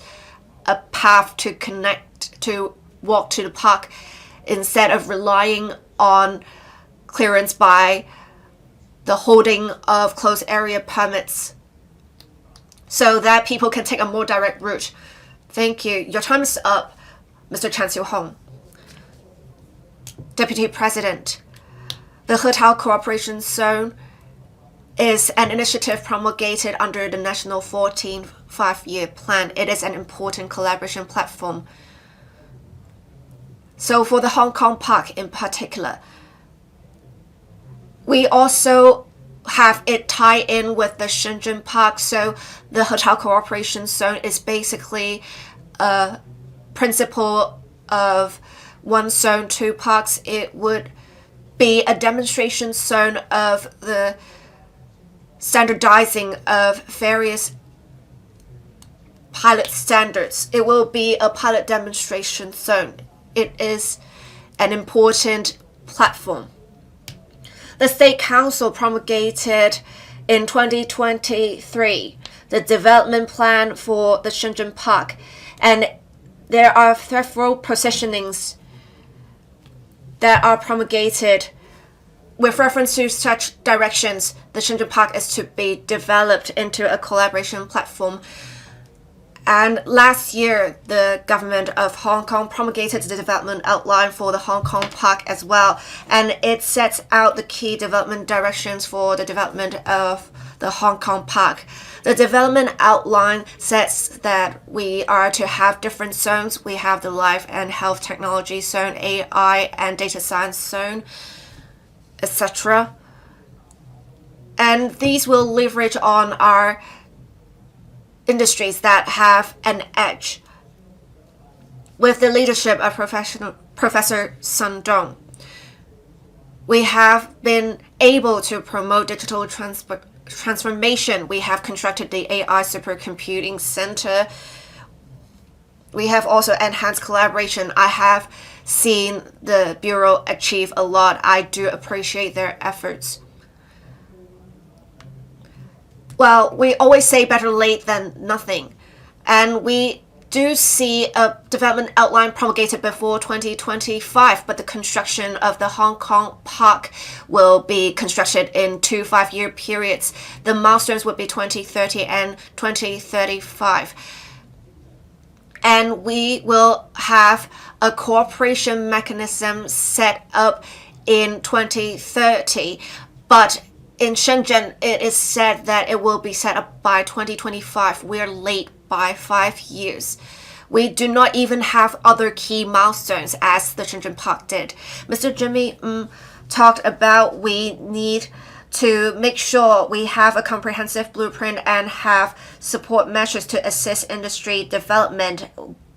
a path to walk to the park instead of relying on clearance by the holding of closed area permits, so that people can take a more direct route. Thank you. Your time is up, Mr. Chan Siu-Hong. Deputy President, the Hetao Cooperation Zone is an initiative promulgated under the National 14th Five-Year Plan. It is an important collaboration platform. So for the Hong Kong Park in particular, we also have it tie in with the Shenzhen Park. So the Hetao Cooperation Zone is basically a principle of one zone, two parks. It would be a demonstration zone of the standardizing of various pilot standards. It will be a pilot demonstration zone. It is an important platform. The State Council promulgated in 2023 the development plan for the Shenzhen Park, and there are several positionings that are promulgated with reference to such directions. The Shenzhen Park is to be developed into a collaboration platform And last year, the government of Hong Kong promulgated the development outline for the Hong Kong Park as well. And it sets out the key development directions for the development of the Hong Kong Park. The development outline says that we are to have different zones. We have the life and health technology zone, AI and data science zone, etc. And these will leverage on our industries that have an edge. With the leadership of Professor Sun Dong, we have been able to promote digital transformation. We have constructed the AI supercomputing center. We have also enhanced collaboration. I have seen the Bureau achieve a lot. I do appreciate their efforts. Well, we always say better late than nothing. And we do see a development outline promulgated before 2025, but the construction of the Hong Kong Park will be constructed in 2 5-year periods. The milestones would be 2030 and 2035. And we will have a cooperation mechanism set up in 2030, but in Shenzhen, it is said that it will be set up by 2025. We are late by 5 years. We do not even have other key milestones as the Shenzhen Park did. Mr. Jimmy talked about we need to make sure we have a comprehensive blueprint and have support measures to assist industry development,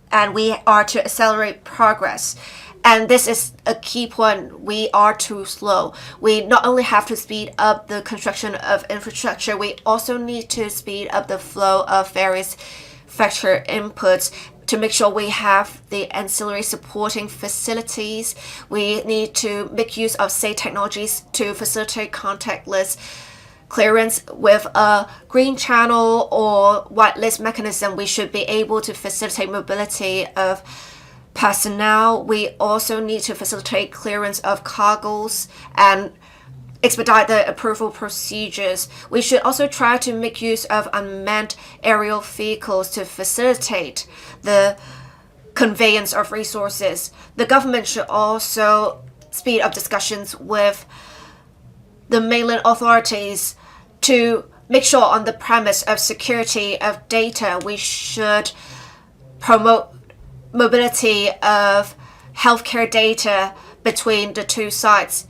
and we are to accelerate progress. And this is a key point. We are too slow. We not only have to speed up the construction of infrastructure, we also need to speed up the flow of various factor inputs to make sure we have the ancillary supporting facilities. We need to make use of safe technologies to facilitate contactless clearance. With a green channel or whitelist mechanism, we should be able to facilitate mobility of personnel. We also need to facilitate clearance of cargoes and expedite the approval procedures. We should also try to make use of unmanned aerial vehicles to facilitate the conveyance of resources. The government should also speed up discussions with the mainland authorities to make sure, on the premise of security of data, we should promote mobility of healthcare data between the two sides,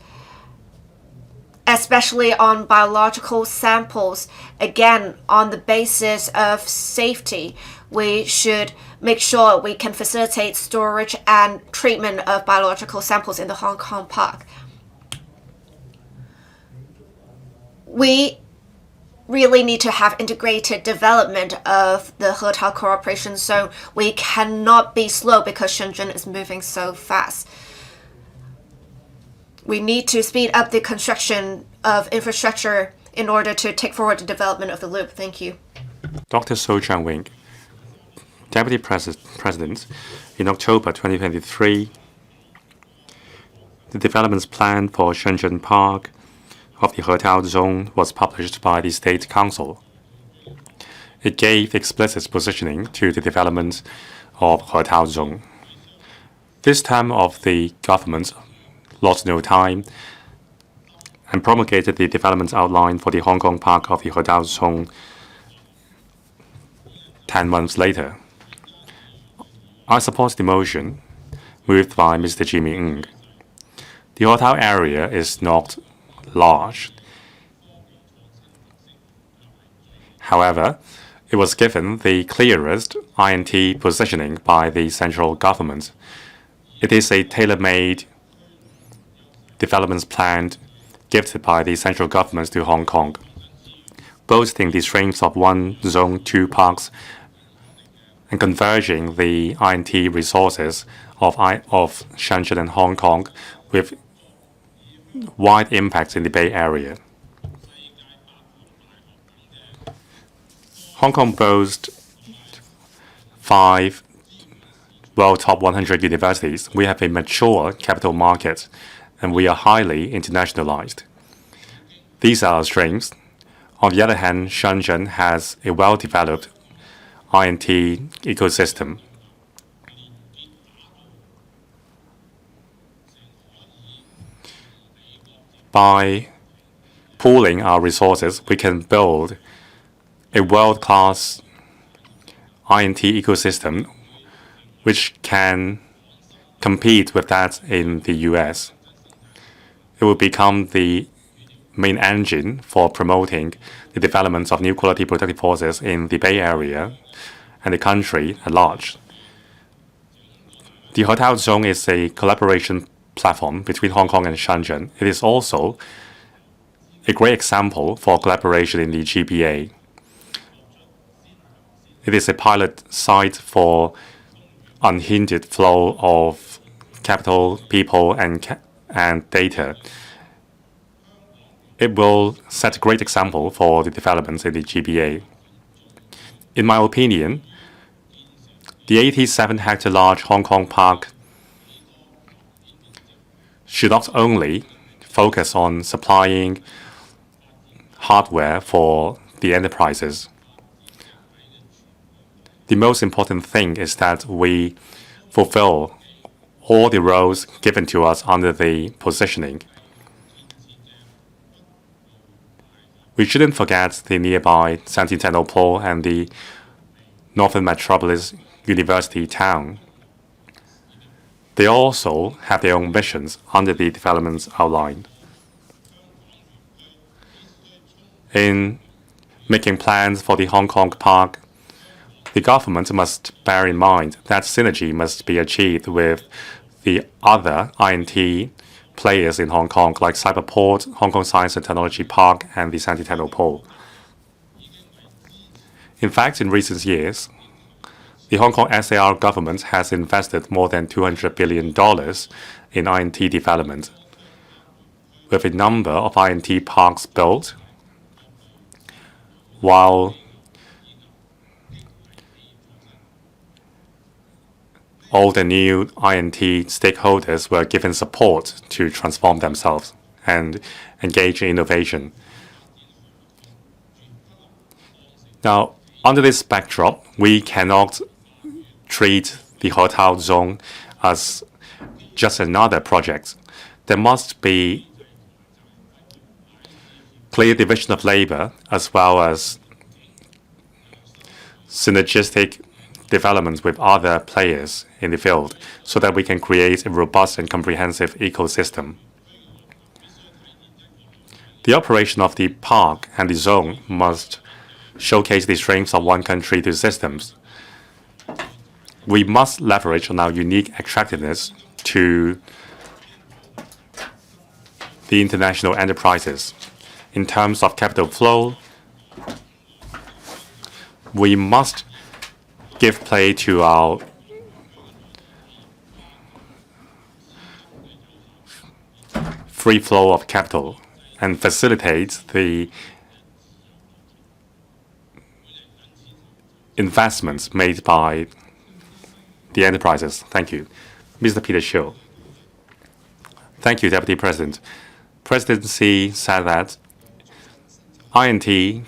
especially on biological samples. Again, on the basis of safety, we should make sure we can facilitate storage and treatment of biological samples in the Hong Kong Park. We really need to have integrated development of the Hetao Cooperation Zone. We cannot be slow because Shenzhen is moving so fast. We need to speed up the construction of infrastructure in order to take forward the development of the loop. Thank you. Dr. So Chang-Wing, Deputy President, in October 2023, the development plan for Shenzhen Park of the Hetao Zone was published by the State Council. It gave explicit positioning to the development of Hetao Zone. This term of the government lost no time and promulgated the development outline for the Hong Kong Park of the Hetao Zone 10 months later. I support the motion moved by Mr. Jimmy Ng. The Hetao area is not large. However, it was given the clearest INT positioning by the central government. It is a tailor-made development plan gifted by the central government to Hong Kong, boasting the strengths of one zone, two parks, and converging the INT resources of Shenzhen and Hong Kong with wide impacts in the Bay Area. Hong Kong boasts 5 world top 100 universities. We have a mature capital market, and we are highly internationalized. These are our strengths. On the other hand, Shenzhen has a well-developed INT ecosystem. By pooling our resources, we can build a world-class INT ecosystem which can compete with that in the US. It will become the main engine for promoting the development of new quality productive forces in the Bay Area and the country at large. The Hotel Zone is a collaboration platform between Hong Kong and Shenzhen. It is also a great example for collaboration in the GBA. It is a pilot site for unhindered flow of capital, people, and data. It will set a great example for the developments in the GBA. In my opinion, the 87-hectare large Hong Kong Park should not only focus on supplying hardware for the enterprises. The most important thing is that we fulfill all the roles given to us under the positioning. We shouldn't forget the nearby 1710 Pole and the Northern Metropolis University town. They also have their own missions under the developments outlined. In making plans for the Hong Kong Park, the government must bear in mind that synergy must be achieved with the other INT players in Hong Kong, like Cyberport, Hong Kong Science and Technology Park, and the 1710 Pole. In fact, in recent years, the Hong Kong SAR government has invested more than $200 billion in INT development, with a number of INT parks built, while all the new INT stakeholders were given support to transform themselves and engage in innovation. Now, under this backdrop, we cannot treat the Hotel Zone as just another project. There must be clear division of labor as well as synergistic development with other players in the field so that we can create a robust and comprehensive ecosystem. The operation of the park and the zone must showcase the strengths of one country, two systems. We must leverage on our unique attractiveness to the international enterprises. In terms of capital flow, we must give play to our free flow of capital and facilitate the investments made by the enterprises. Thank you. Mr. Peter Shiu. Thank you, Deputy President. President Xi said that INT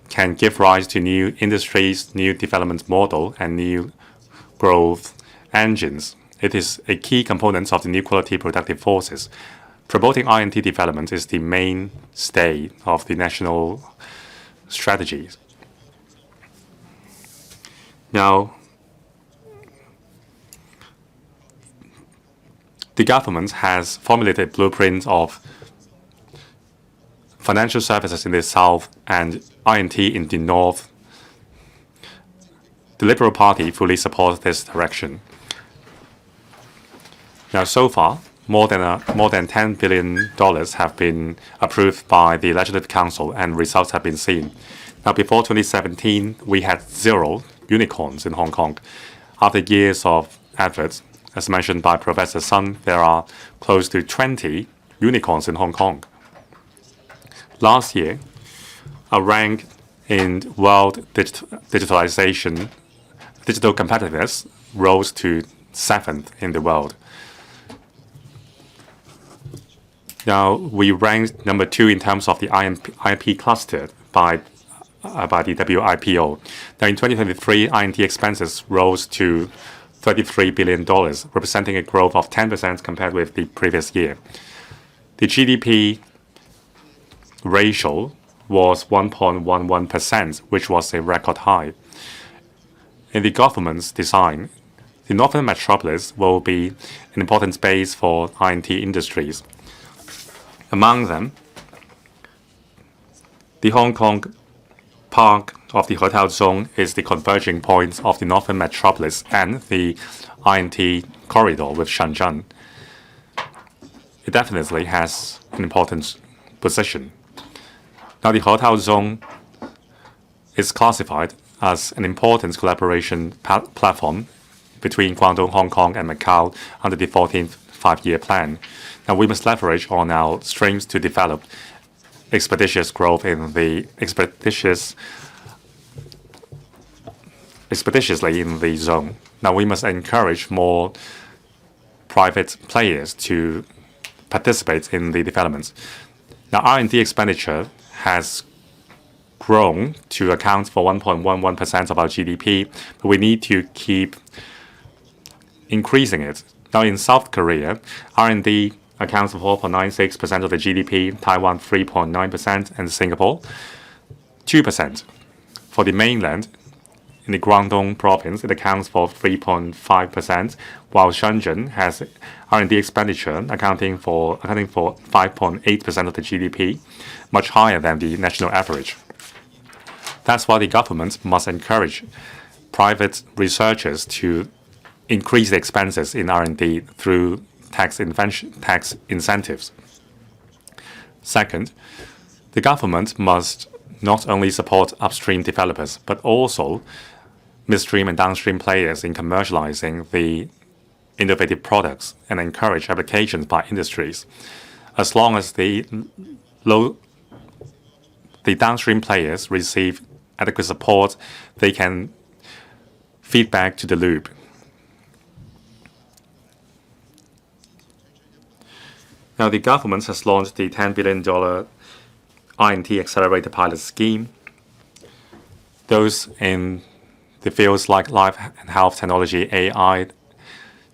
can give rise to new industries, new development model, and new growth engines. It is a key component of the new quality productive forces. Promoting INT development is the mainstay of the national strategies. Now, the government has formulated blueprints of financial services in the south and INT in the north. The Liberal Party fully supports this direction. Now, so far, more than $10 billion have been approved by the Legislative Council, and results have been seen. Now, before 2017, we had 0 unicorns in Hong Kong. After years of efforts, as mentioned by Professor Sun, there are close to 20 unicorns in Hong Kong. Last year, our rank in world digitalization, digital competitiveness, rose to 7th in the world. Now, we ranked number 2 in terms of the IP cluster by by the WIPO. Now, in 2023, INT expenses rose to $33 billion, representing a growth of 10% compared with the previous year. The GDP ratio was 1.11%, which was a record high. In the government's design, the Northern Metropolis will be an important base for INT industries. Among them, the Hong Kong Park of the hotel zone is the converging point of the Northern Metropolis and the INT corridor with Shenzhen. It definitely has an important position. Now, the hotel zone is classified as an important collaboration platform between Guangdong, Hong Kong, and Macau under the 14th Five-Year Plan. Now, we must leverage on our strengths to develop expeditious growth in the expeditiously in the zone. Now, we must encourage more private players to participate in the developments. Now, R&D expenditure has grown to account for 1.11% of our GDP, but we need to keep increasing it. Now, in South Korea, R&D accounts for 4.96% of the GDP, Taiwan 3.9%, and Singapore 2%. For the mainland, in the Guangdong province, it accounts for 3.5%, while Shenzhen has R&D expenditure accounting for 5.8% of the GDP, much higher than the national average. That's why the government must encourage private researchers to increase the expenses in R&D through tax incentives. Second, the government must not only support upstream developers, but also midstream and downstream players in commercializing the innovative products and encourage applications by industries. As long as the downstream players receive adequate support, they can feed back to the loop. Now, the government has launched the $10 billion INT Accelerator Pilot Scheme. Those in the fields like life and health technology, AI,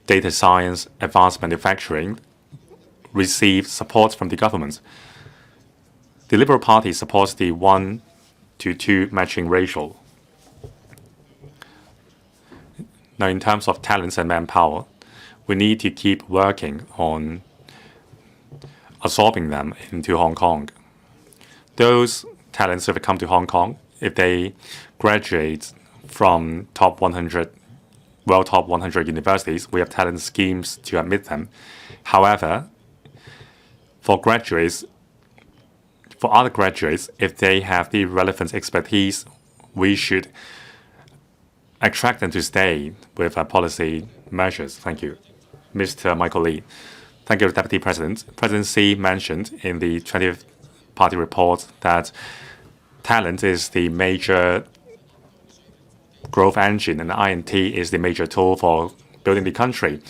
data science, advanced manufacturing receive support from the government. The Liberal Party supports the 1:2 matching ratio. Now, in terms of talents and manpower, we need to keep working on absorbing them into Hong Kong. Those talents, if they come to Hong Kong, if they graduate from top 100 universities, we have talent schemes to admit them. However, for other graduates, if they have the relevant expertise, we should attract them to stay with policy measures. Thank you. Mr. Michael Lee. Thank you, Deputy President. President Xi mentioned in the 20th Party report that talent is the major growth engine and INT is the major tool for building the country.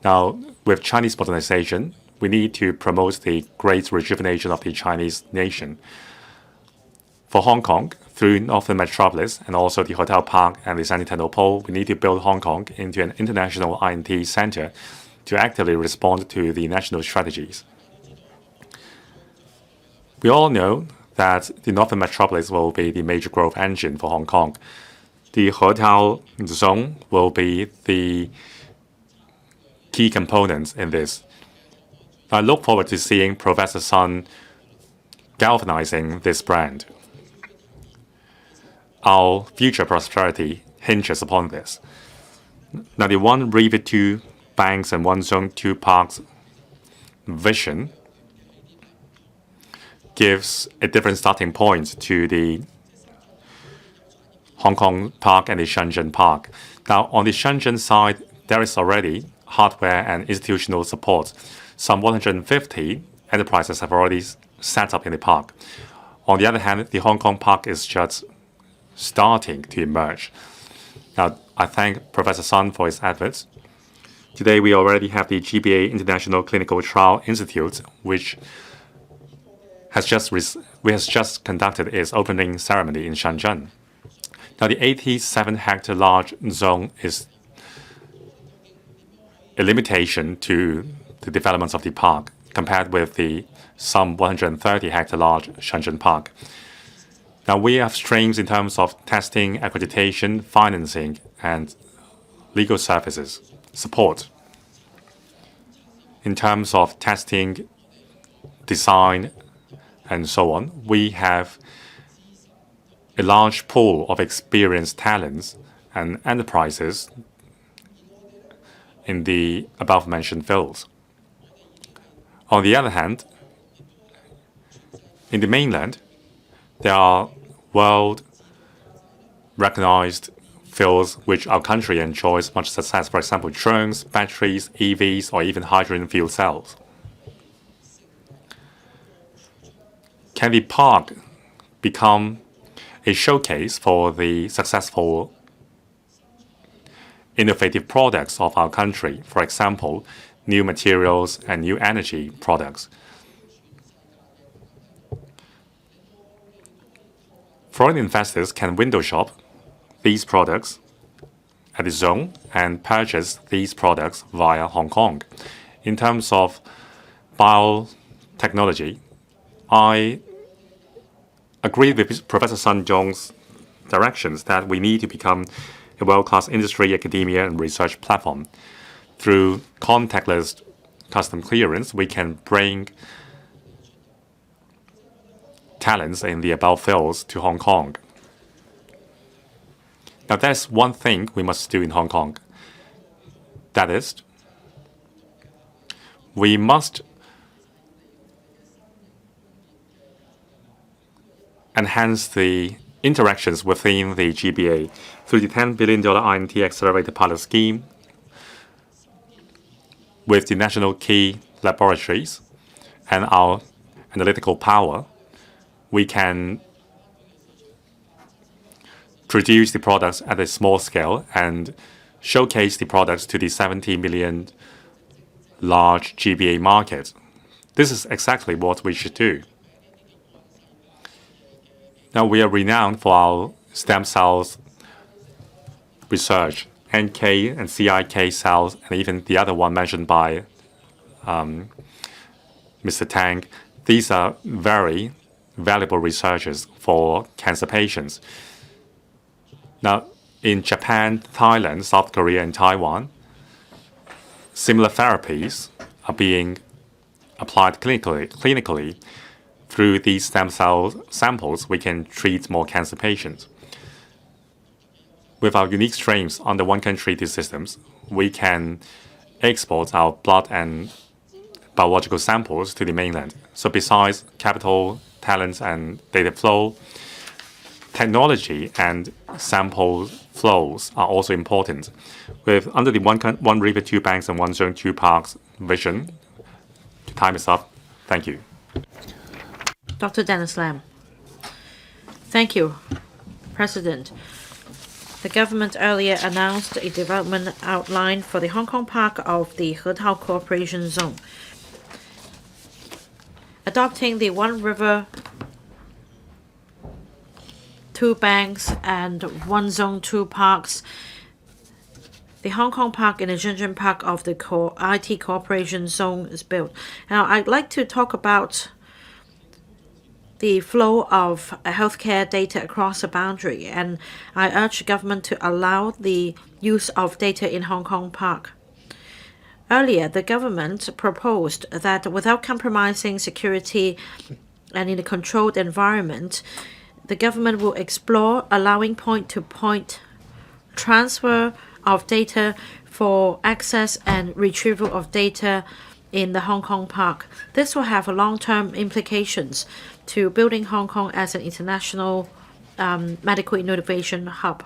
Now, with Chinese modernization, we need to promote the great rejuvenation of the Chinese nation. For Hong Kong, through Northern Metropolis and also the Hotel Park and the Sentinel Pole, we need to build Hong Kong into an international INT center to actively respond to the national strategies. We all know that the Northern Metropolis will be the major growth engine for Hong Kong. The hotel zone will be the key components in this. I look forward to seeing Professor Sun galvanizing this brand. Our future prosperity hinges upon this. Now, the One River, Two Banks and One Zone, Two Parks vision gives a different starting point to the Hong Kong Park and the Shenzhen Park. Now, on the Shenzhen side, there is already hardware and institutional support. Some 150 enterprises have already set up in the park. On the other hand, the Hong Kong Park is just starting to emerge. Now, I thank Professor Sun for his efforts. Today, we already have the GBA International Clinical Trial Institute, which has just conducted its opening ceremony in Shenzhen. Now, the 87-hectare large zone is a limitation to the developments of the park compared with the some 130-hectare large Shenzhen Park. Now, we have streams in terms of testing, accreditation, financing, and legal services support. In terms of testing, design, and so on, we have a large pool of experienced talents and enterprises in the above-mentioned fields. On the other hand, in the mainland, there are world-recognized fields which our country enjoys much success. For example, drones, batteries, EVs, or even hydrogen fuel cells. Can the park become a showcase for the successful innovative products of our country? For example, new materials and new energy products. Foreign investors can window shop these products at the zone and purchase these products via Hong Kong. In terms of biotechnology, I agree with Professor Sun Zhong's directions that we need to become a world-class industry, academia, and research platform. Through contactless custom clearance, we can bring talents in the above fields to Hong Kong. Now, there's one thing we must do in Hong Kong. That is, we must enhance the interactions within the GBA through the $10 billion INT Accelerated Pilot Scheme with the national key laboratories and our analytical power. We can produce the products at a small scale and showcase the products to the 70 million large GBA market. This is exactly what we should do. Now, we are renowned for our stem cells research, NK and CIK cells, and even the other one mentioned by Mr. Tang. These are very valuable researches for cancer patients. Now, in Japan, Thailand, South Korea, and Taiwan, similar therapies are being applied clinically. Through these stem cell samples, we can treat more cancer patients. With our unique strains under one country, two systems, we can export our blood and biological samples to the mainland. So besides capital, talents, and data flow, technology and sample flows are also important. With under the one river, two banks, and one zone, two parks vision, time is up. Thank you. Dr. Dennis Lam. Thank you, President. The government earlier announced a development outline for the Hong Kong Park of the Hetao Cooperation Zone. Adopting the one river, two banks, and one zone, two parks, the Hong Kong Park and the Shenzhen Park of the IT Cooperation Zone is built. Now, I'd like to talk about the flow of healthcare data across the boundary, and I urge the government to allow the use of data in Hong Kong Park. Earlier, the government proposed that without compromising security and in a controlled environment, the government will explore allowing point-to-point transfer of data for access and retrieval of data in the Hong Kong Park. This will have long-term implications to building Hong Kong as an international medical innovation hub.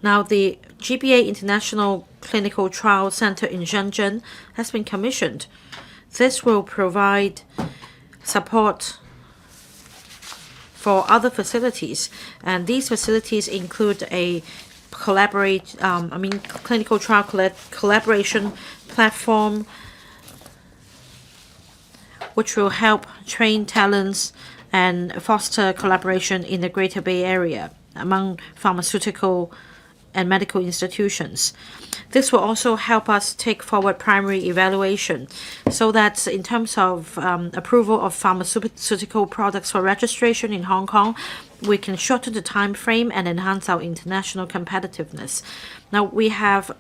Now, the GBA International Clinical Trial Center in Shenzhen has been commissioned. This will provide support for other facilities, and these facilities include a clinical trial collaboration platform which will help train talents and foster collaboration in the Greater Bay Area among pharmaceutical and medical institutions. This will also help us take forward primary evaluation so that in terms of approval of pharmaceutical products for registration in Hong Kong, we can shorten the time frame and enhance our international competitiveness. Now, we have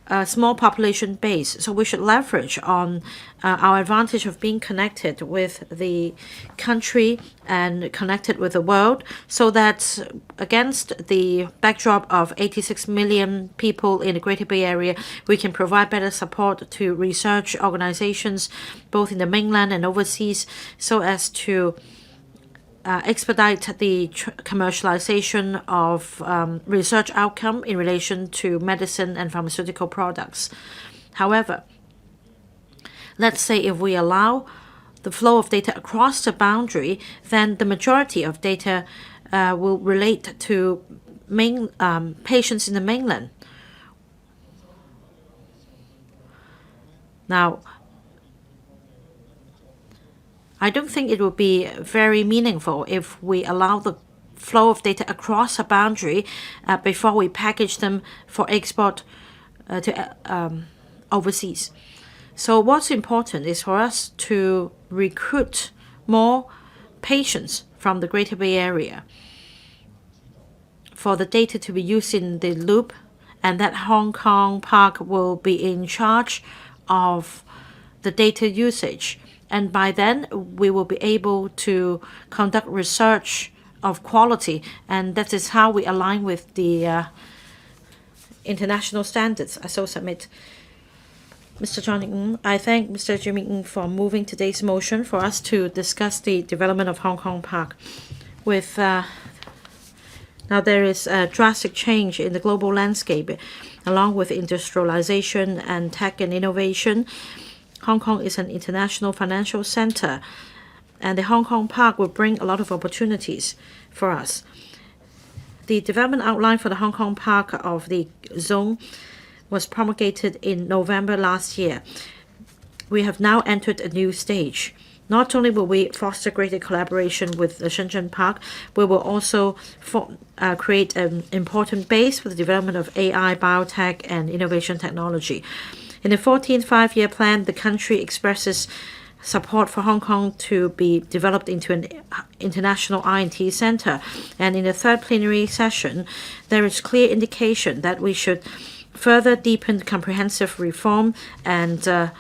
a small population base, so we should leverage on our advantage of being connected with the country and connected with the world, so that against the backdrop of 86 million people in the Greater Bay Area, we can provide better support to research organizations both in the mainland and overseas, so as to expedite the commercialization of research outcome in relation to medicine and pharmaceutical products. However, let's say if we allow the flow of data across the boundary, then the majority of data will relate to patients in the mainland. Now, I don't think it would be very meaningful if we allow the flow of data across a boundary before we package them for export to overseas. So what's important is for us to recruit more patients from the Greater Bay Area for the data to be used in the loop, and that Hong Kong Park will be in charge of the data usage. And by then, we will be able to conduct research of quality, and that is how we align with the international standards. I so submit. Mr. Johnny Ng, I thank Mr. Jimmy Ng for moving today's motion for us to discuss the development of Hong Kong Park. With now there is a drastic change in the global landscape, along with industrialization and tech and innovation. Hong Kong is an international financial center, and the Hong Kong Park will bring a lot of opportunities for us. The development outline for the Hong Kong Park of the zone was promulgated in November last year. We have now entered a new stage. Not only will we foster greater collaboration with the Shenzhen Park, we will also create an important base for the development of AI, biotech, and innovation technology. In the 14th five-year plan, the country expresses support for Hong Kong to be developed into an international R&T center. And in the third plenary session, there is clear indication that we should further deepen comprehensive reform and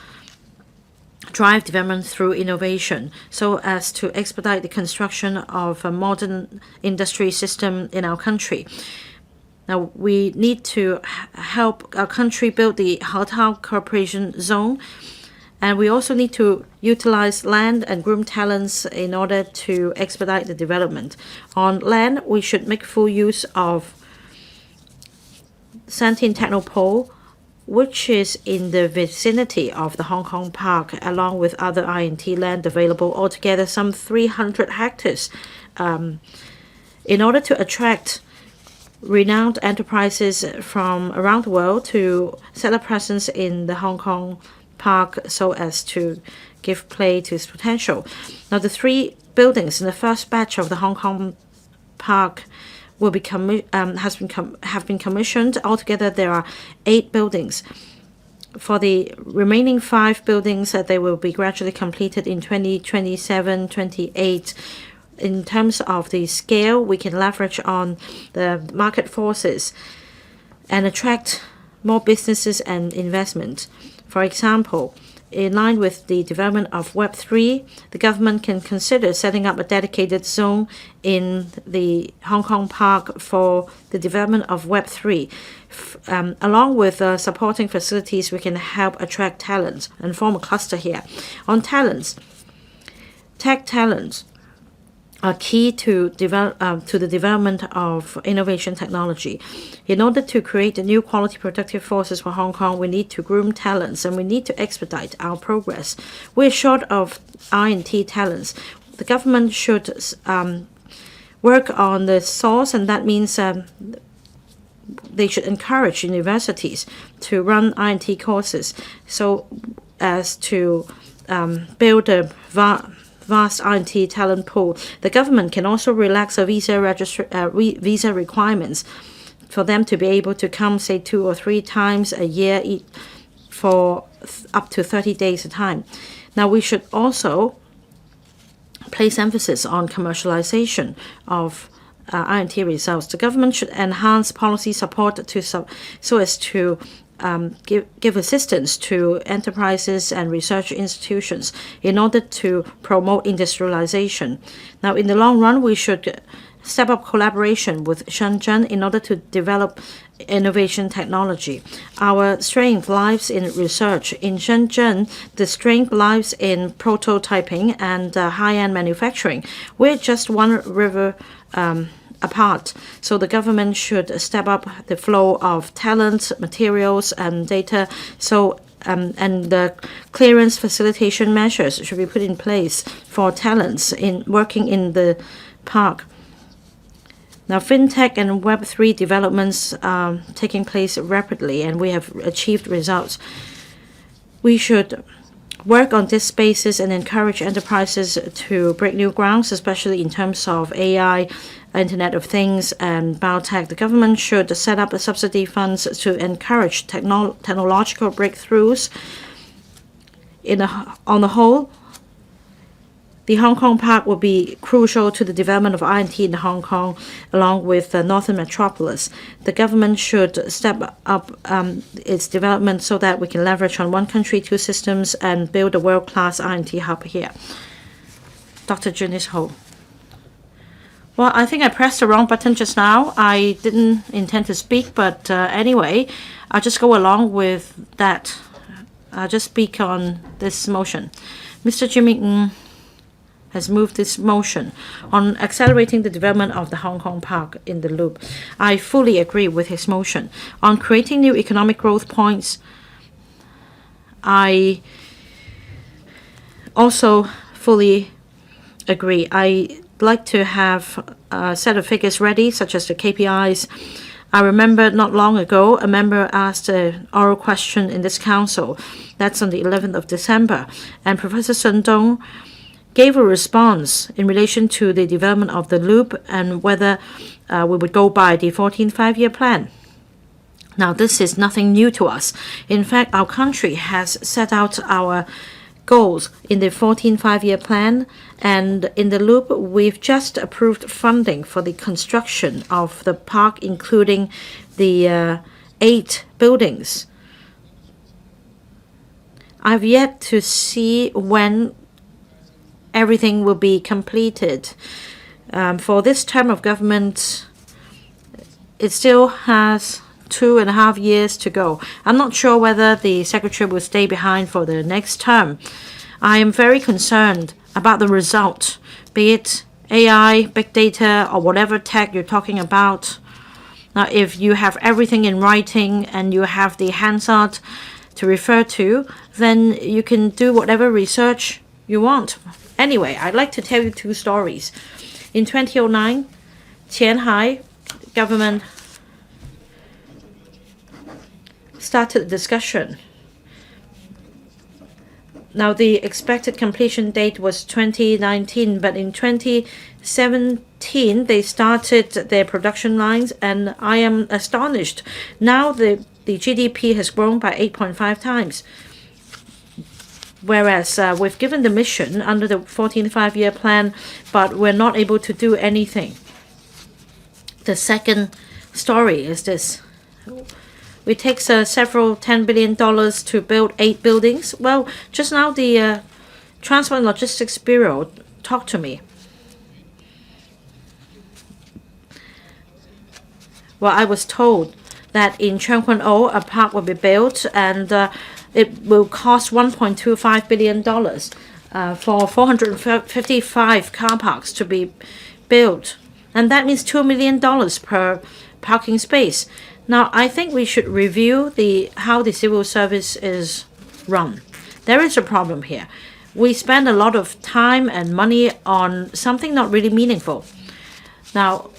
drive development through innovation so as to expedite the construction of a modern industry system in our country. Now, we need to help our country build the Hotel Cooperation Zone, and we also need to utilize land and groom talents in order to expedite the development. On land, we should make full use of Santin Technopole, which is in the vicinity of the Hong Kong Park, along with other I&T land available, altogether some 300 hectares, in order to attract renowned enterprises from around the world to set up presence in the Hong Kong Park so as to give play to its potential. Now, the three buildings in the first batch of the Hong Kong Park will be have been commissioned. Altogether, there are 8 buildings. For the remaining 5 buildings, they will be gradually completed in 2027, 28. In terms of the scale, we can leverage on the market forces and attract more businesses and investment. For example, in line with the development of Web3, the government can consider setting up a dedicated zone in the Hong Kong Park for the development of Web3. Along with supporting facilities, we can help attract talents and form a cluster here. On talents, tech talents are key to the development of innovation technology. In order to create new quality productive forces for Hong Kong, we need to groom talents and we need to expedite our progress. We're short of R&T talents. The government should work on the source, and that means they should encourage universities to run R&T courses so as to build a vast R&T talent pool, the government can also relax the visa requirements for them to be able to come, say, 2 or 3 times a year for up to 30 days at a time. Now, we should also place emphasis on commercialization of R&T results. The government should enhance policy support so as to give assistance to enterprises and research institutions in order to promote industrialization. Now, in the long run, we should step up collaboration with Shenzhen in order to develop innovation technology. Our strength lies in research. In Shenzhen, the strength lies in prototyping and high-end manufacturing. We're just one river apart. So the government should step up the flow of talent, materials, and data. And the clearance facilitation measures should be put in place for talents in working in the park. Now, fintech and Web3 developments are taking place rapidly, and we have achieved results. We should work on these spaces and encourage enterprises to break new grounds, especially in terms of AI, Internet of Things, and biotech. The government should set up subsidy funds to encourage technological breakthroughs. On the whole, the Hong Kong Park will be crucial to the development of R&T in Hong Kong, along with the Northern Metropolis. The government should step up its development so that we can leverage on one country, two systems, and build a world-class R&T hub here. Dr. Junius Ho. Well, I think I pressed the wrong button just now. I didn't intend to speak, but anyway, I'll just go along with that. I'll just speak on this motion. Mr. Jimmy Ng has moved this motion on accelerating the development of the Hong Kong Park in the Loop. I fully agree with his motion. On creating new economic growth points, I also fully agree. I like to have a set of figures ready, such as the KPIs. I remember not long ago, a member asked an oral question in this council. That's on the 11th of December. And Professor Sun Dong gave a response in relation to the development of the loop and whether we would go by the 14th five-year plan. Now, this is nothing new to us. In fact, our country has set out our goals in the 14th five-year plan, and in the loop, we've just approved funding for the construction of the park, including the 8 buildings. I've yet to see when everything will be completed. For this term of government, it still has 2.5 years to go. I'm not sure whether the secretary will stay behind for the next term. I am very concerned about the result, be it AI, big data, or whatever tech you're talking about. Now, if you have everything in writing and you have the Hansard to refer to, then you can do whatever research you want. Anyway, I'd like to tell you 2 stories. In 2009, Qianhai government started a discussion. Now, the expected completion date was 2019, but in 2017, they started their production lines, and I am astonished. Now, the GDP has grown by 8.5 times. Whereas we've given the mission under the 14th five-year plan, but we're not able to do anything. The second story is this. It takes several $10 billion to build 8 buildings. Well, just now the Transport and Logistics Bureau talked to me. Well, I was told that in Tseung Kwan O, a park will be built, and it will cost $1.25 billion for 455 car parks to be built. And that means $2 million per parking space. Now, I think we should review how the civil service is run. There is a problem here. We spend a lot of time and money on something not really meaningful. Now,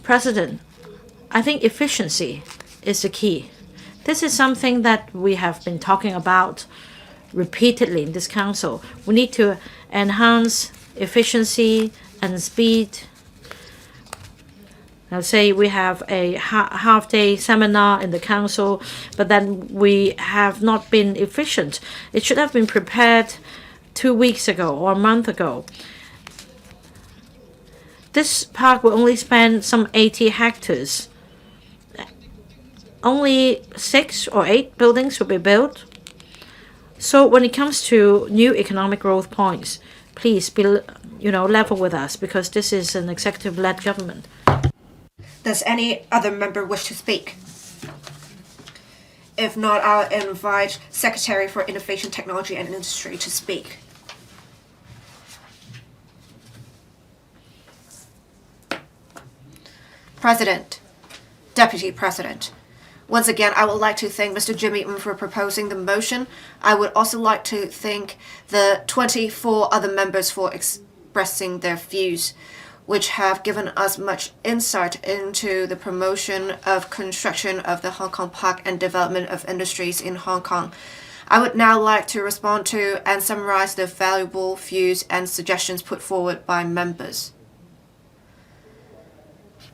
President, I think efficiency is the key. This is something that we have been talking about repeatedly in this council. We need to enhance efficiency and speed. Now, say we have a half-day seminar in the council, but then we have not been efficient. It should have been prepared 2 weeks ago or a month ago. This park will only spend some 80 hectares. Only 6 or 8 buildings will be built. So when it comes to new economic growth points, please be level with us, because this is an executive-led government. Does any other member wish to speak? If not, I'll invite Secretary for Innovation, Technology and Industry to speak. President, Deputy President, once again, I would like to thank Mr. Jimmy NG for proposing the motion. I would also like to thank the 24 other members for expressing their views, which have given us much insight into the promotion of construction of the Hong Kong Park and development of industries in Hong Kong. I would now like to respond to and summarize the valuable views and suggestions put forward by members.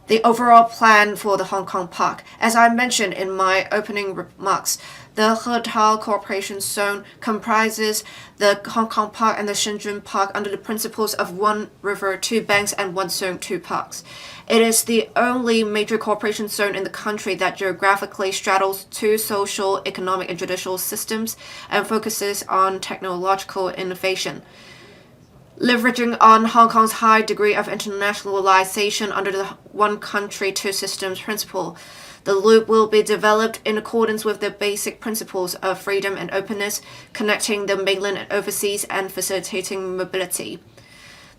The overall plan for the Hong Kong Park. As I mentioned in my opening remarks, the Hotao Corporation Zone comprises the Hong Kong Park and the Shenzhen Park under the principles of one river, two banks, and one zone, two parks. It is the only major corporation zone in the country that geographically straddles two social, economic, and judicial systems and focuses on technological innovation. Leveraging on Hong Kong's high degree of internationalization under the one country, two systems principle, the loop will be developed in accordance with the basic principles of freedom and openness, connecting the mainland and overseas and facilitating mobility.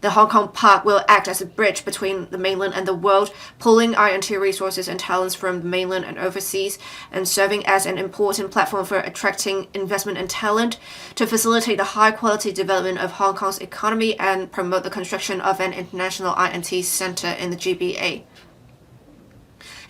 The Hong Kong Park will act as a bridge between the mainland and the world, pulling R&D resources and talents from the mainland and overseas, and serving as an important platform for attracting investment and talent to facilitate the high-quality development of Hong Kong's economy and promote the construction of an international R&D center in the GBA.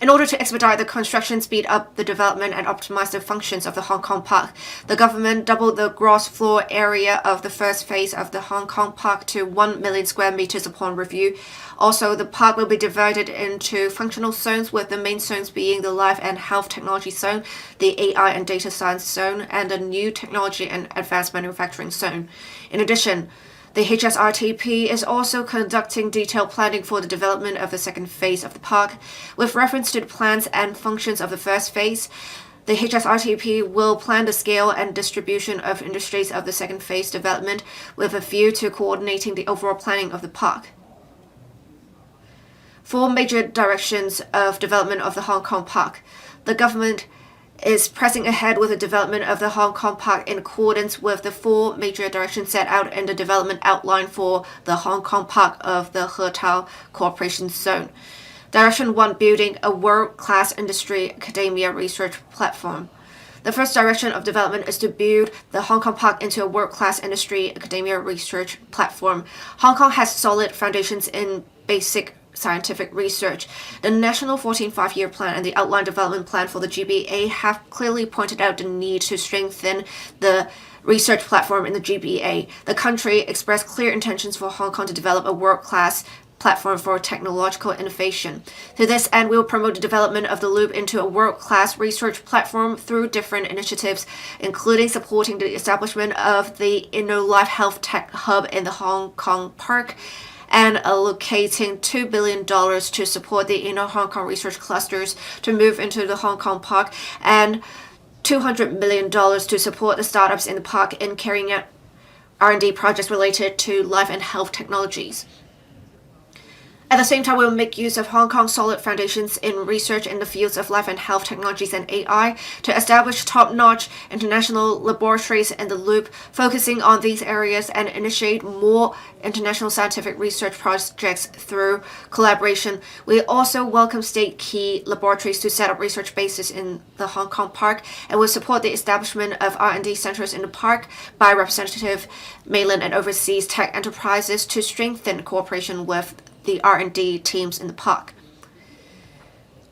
In order to expedite the construction, speed up the development, and optimize the functions of the Hong Kong Park, the government doubled the gross floor area of the first phase of the Hong Kong Park to 1 million square meters upon review. Also, the park will be divided into functional zones, with the main zones being the Life and Health Technology Zone, the AI and Data Science Zone, and the New Technology and Advanced Manufacturing Zone. In addition, the HSRTP is also conducting detailed planning for the development of the second phase of the park. With reference to the plans and functions of the first phase, the HSRTP will plan the scale and distribution of industries of the second phase development with a view to coordinating the overall planning of the park. 4 major directions of development of the Hong Kong Park. The government is pressing ahead with the development of the Hong Kong Park in accordance with the 4 major directions set out in the development outline for the Hong Kong Park of the Hotao Corporation Zone. Direction 1, building a world-class industry academia research platform. The first direction of development is to build the Hong Kong Park into a world-class industry academia research platform. Hong Kong has solid foundations in basic scientific research. The National 14th Five-Year Plan and the Outline Development Plan for the GBA have clearly pointed out the need to strengthen the research platform in the GBA. The country expressed clear intentions for Hong Kong to develop a world-class platform for technological innovation. To this end, we will promote the development of the loop into a world-class research platform through different initiatives, including supporting the establishment of the InnoLife Health Tech Hub in the Hong Kong Park, and allocating $2 billion to support the inner Hong Kong research clusters to move into the Hong Kong Park, and $200 million to support the startups in the park in carrying out R&D projects related to life and health technologies. At the same time, we will make use of Hong Kong's solid foundations in research in the fields of life and health technologies and AI to establish top-notch international laboratories in the loop, focusing on these areas, and initiate more international scientific research projects through collaboration. We also welcome state key laboratories to set up research bases in the Hong Kong Park, and will support the establishment of R&D centers in the park by representative mainland and overseas tech enterprises to strengthen cooperation with the R&D teams in the park.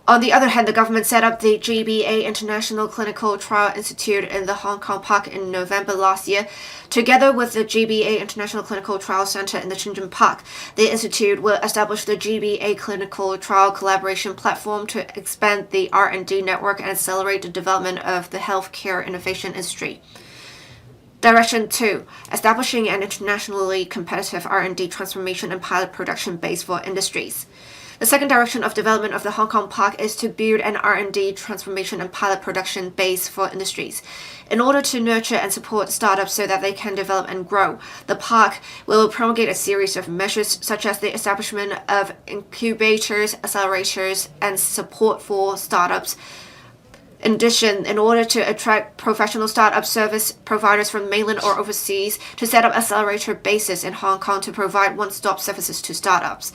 On the other hand, the government set up the GBA International Clinical Trial Institute in the Hong Kong Park in November last year. Together with the GBA International Clinical Trial Center in the Shenzhen Park, the institute will establish the GBA Clinical Trial Collaboration Platform to expand the R&D network and accelerate the development of the healthcare innovation industry. Direction 2. Establishing an internationally competitive R&D transformation and pilot production base for industries. The second direction of development of the Hong Kong Park is to build an R&D transformation and pilot production base for industries. In order to nurture and support startups so that they can develop and grow, the park will promulgate a series of measures such as the establishment of incubators, accelerators, and support for startups. In addition, in order to attract professional startup service providers from mainland or overseas to set up accelerator bases in Hong Kong to provide one-stop services to startups.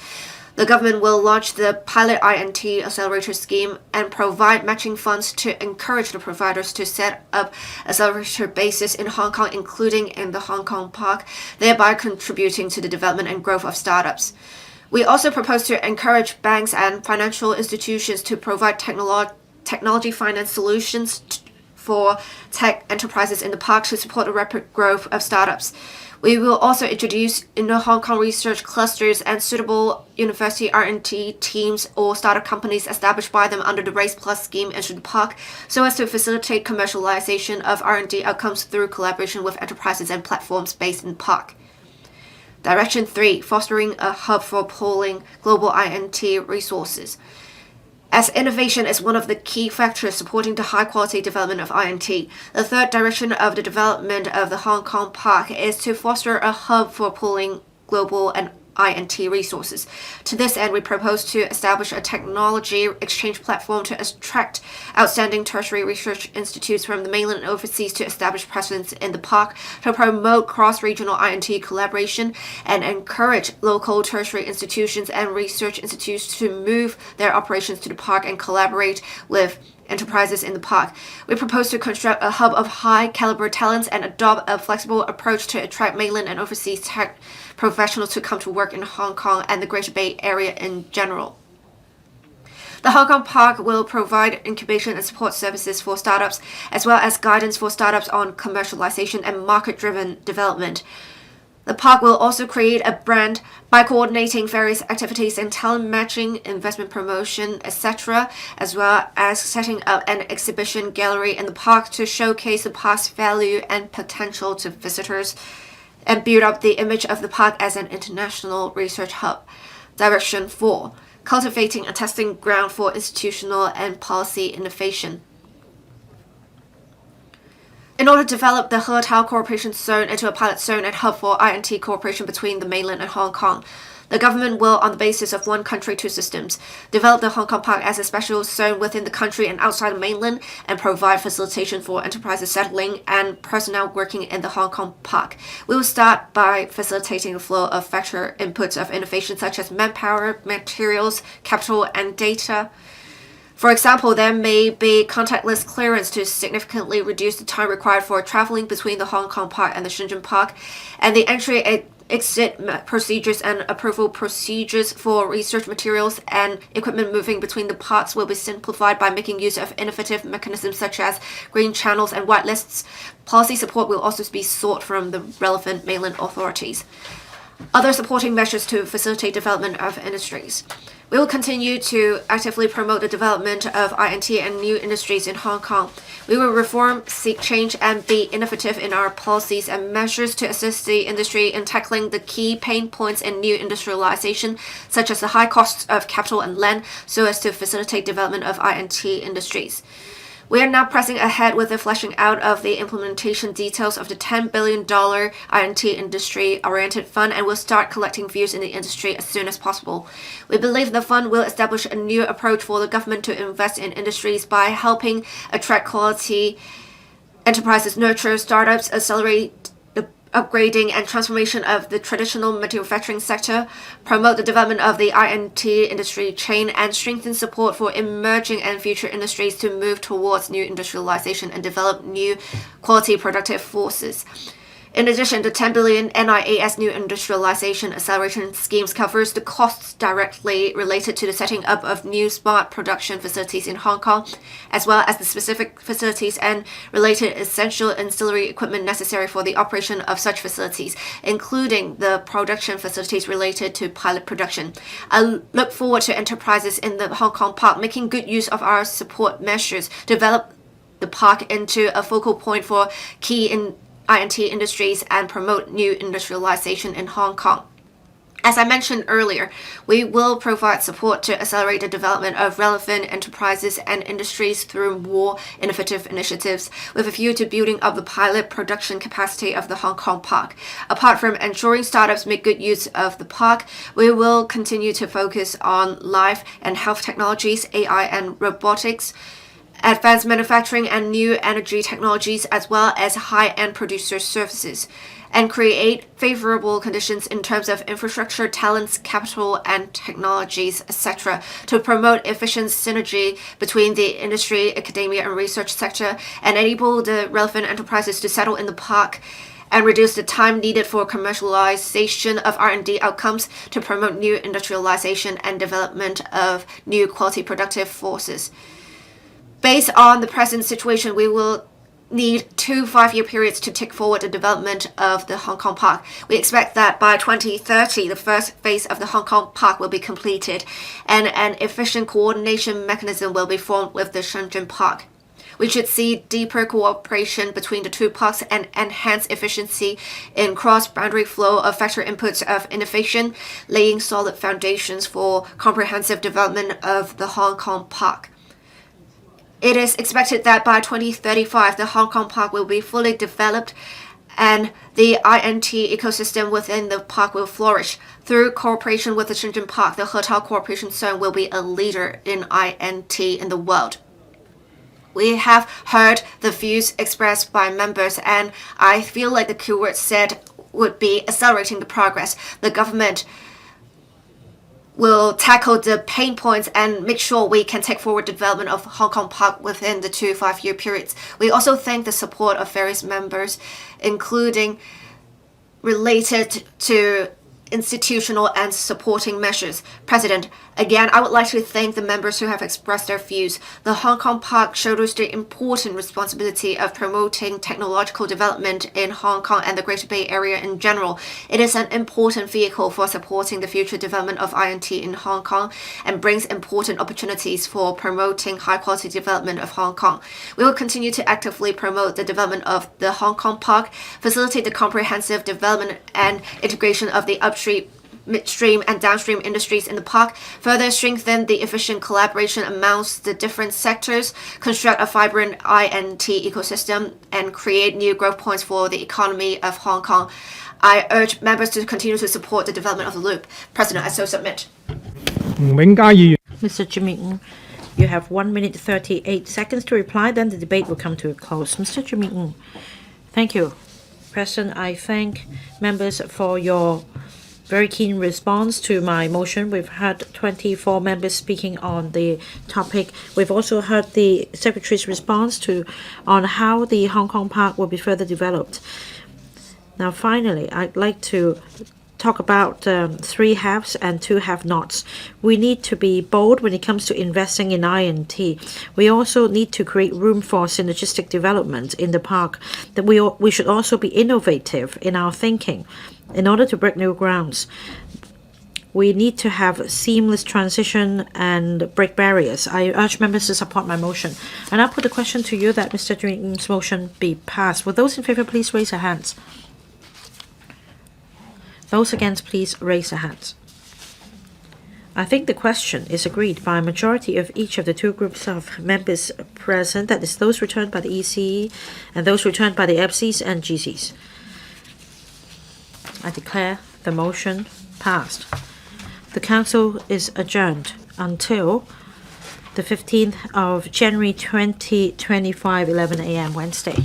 The government will launch the Pilot INT Accelerator Scheme and provide matching funds to encourage the providers to set up accelerator bases in Hong Kong, including in the Hong Kong Park, thereby contributing to the development and growth of startups. We also propose to encourage banks and financial institutions to provide technology finance solutions for tech enterprises in the park to support the rapid growth of startups. We will also introduce in the Hong Kong research clusters and suitable university R&D teams or startup companies established by them under the Race Plus scheme into the park so as to facilitate commercialization of R&D outcomes through collaboration with enterprises and platforms based in the park. Direction 3. Fostering a hub for pooling global INT resources. As innovation is one of the key factors supporting the high-quality development of INT, the third direction of the development of the Hong Kong Park is to foster a hub for pooling global and INT resources. To this end, we propose to establish a technology exchange platform to attract outstanding tertiary research institutes from the mainland and overseas to establish presence in the park, to promote cross-regional INT collaboration, and encourage local tertiary institutions and research institutes to move their operations to the park and collaborate with enterprises in the park. We propose to construct a hub of high-caliber talents and adopt a flexible approach to attract mainland and overseas tech professionals to come to work in Hong Kong and the Greater Bay Area in general. The Hong Kong Park will provide incubation and support services for startups, as well as guidance for startups on commercialization and market-driven development. The park will also create a brand by coordinating various activities in talent matching, investment promotion, etc., as well as setting up an exhibition gallery in the park to showcase the park's value and potential to visitors and build up the image of the park as an international research hub. Direction 4. Cultivating a testing ground for institutional and policy innovation. In order to develop the He-Tao Cooperation Zone into a pilot zone and hub for INT cooperation between the mainland and Hong Kong, the government will, on the basis of one country, two systems, develop the Hong Kong Park as a special zone within the country and outside the mainland and provide facilitation for enterprises settling and personnel working in the Hong Kong Park. We will start by facilitating the flow of factor inputs of innovation such as manpower, materials, capital, and data. For example, there may be contactless clearance to significantly reduce the time required for traveling between the Hong Kong Park and the Shenzhen Park, and the entry and exit procedures and approval procedures for research materials and equipment moving between the parks will be simplified by making use of innovative mechanisms such as green channels and whitelists. Policy support will also be sought from the relevant mainland authorities. Other supporting measures to facilitate development of industries. We will continue to actively promote the development of INT and new industries in Hong Kong. We will reform, seek change, and be innovative in our policies and measures to assist the industry in tackling the key pain points in new industrialization, such as the high costs of capital and land, so as to facilitate development of INT industries. We are now pressing ahead with the fleshing out of the implementation details of the $10 billion INT industry-oriented fund and will start collecting views in the industry as soon as possible. We believe the fund will establish a new approach for the government to invest in industries by helping attract quality enterprises, nurture startups, accelerate the upgrading and transformation of the traditional manufacturing sector, promote the development of the INT industry chain, and strengthen support for emerging and future industries to move towards new industrialization and develop new quality productive forces. In addition, the 10 billion NIAS New Industrialization Acceleration Schemes covers the costs directly related to the setting up of new smart production facilities in Hong Kong, as well as the specific facilities and related essential ancillary equipment necessary for the operation of such facilities, including the production facilities related to pilot production. I look forward to enterprises in the Hong Kong Park making good use of our support measures to develop the park into a focal point for key INT industries and promote new industrialization in Hong Kong. As I mentioned earlier, we will provide support to accelerate the development of relevant enterprises and industries through more innovative initiatives, with a view to building up the pilot production capacity of the Hong Kong Park. Apart from ensuring startups make good use of the park, we will continue to focus on life and health technologies, AI and robotics, advanced manufacturing and new energy technologies, as well as high-end producer services, and create favorable conditions in terms of infrastructure, talents, capital, and technologies, etc., to promote efficient synergy between the industry, academia, and research sector, and enable the relevant enterprises to settle in the park and reduce the time needed for commercialization of R&D outcomes to promote new industrialization and development of new quality productive forces. Based on the present situation, we will need 2 5-year periods to take forward the development of the Hong Kong Park. We expect that by 2030, the first phase of the Hong Kong Park will be completed and an efficient coordination mechanism will be formed with the Shenzhen Park. We should see deeper cooperation between the two parks and enhance efficiency in cross-boundary flow of factor inputs of innovation, laying solid foundations for comprehensive development of the Hong Kong Park. It is expected that by 2035, the Hong Kong Park will be fully developed and the INT ecosystem within the park will flourish. Through cooperation with the Shenzhen Park, the Hetao Cooperation Zone will be a leader in INT in the world. We have heard the views expressed by members, and I feel like the keyword said would be accelerating the progress. The government will tackle the pain points and make sure we can take forward the development of Hong Kong Park within the 2 5-year periods. We also thank the support of various members, including related to institutional and supporting measures. President, again, I would like to thank the members who have expressed their views. The Hong Kong Park shoulders the important responsibility of promoting technological development in Hong Kong and the Greater Bay Area in general. It is an important vehicle for supporting the future development of INT in Hong Kong and brings important opportunities for promoting high-quality development of Hong Kong. We will continue to actively promote the development of the Hong Kong Park, facilitate the comprehensive development and integration of the upstream, midstream, and downstream industries in the park, further strengthen the efficient collaboration amongst the different sectors, construct a vibrant INT ecosystem, and create new growth points for the economy of Hong Kong. I urge members to continue to support the development of the loop. President, I so submit. Mr. Jimmy Ng, you have 1 minute 38 seconds to reply, then the debate will come to a close. Mr. Jimmy Ng. Thank you. President, I thank members for your very keen response to my motion. We've heard 24 members speaking on the topic. We've also heard the Secretary's response on how the Hong Kong Park will be further developed. Now, finally, I'd like to talk about 3 haves and 2 have-nots. We need to be bold when it comes to investing in INT. We also need to create room for synergistic development in the park. That we should also be innovative in our thinking in order to break new grounds. We need to have seamless transition and break barriers. I urge members to support my motion. And I'll put the question to you that Mr. Jimmy Ng's motion be passed. Will those in favor please raise their hands? Those against, please raise their hands. I think the question is agreed by a majority of each of the 2 groups of members present, that is those returned by the EC and those returned by the FCs and GCs. I declare the motion passed. The Council is adjourned until the 15th of January 2025, 11 a.m. Wednesday.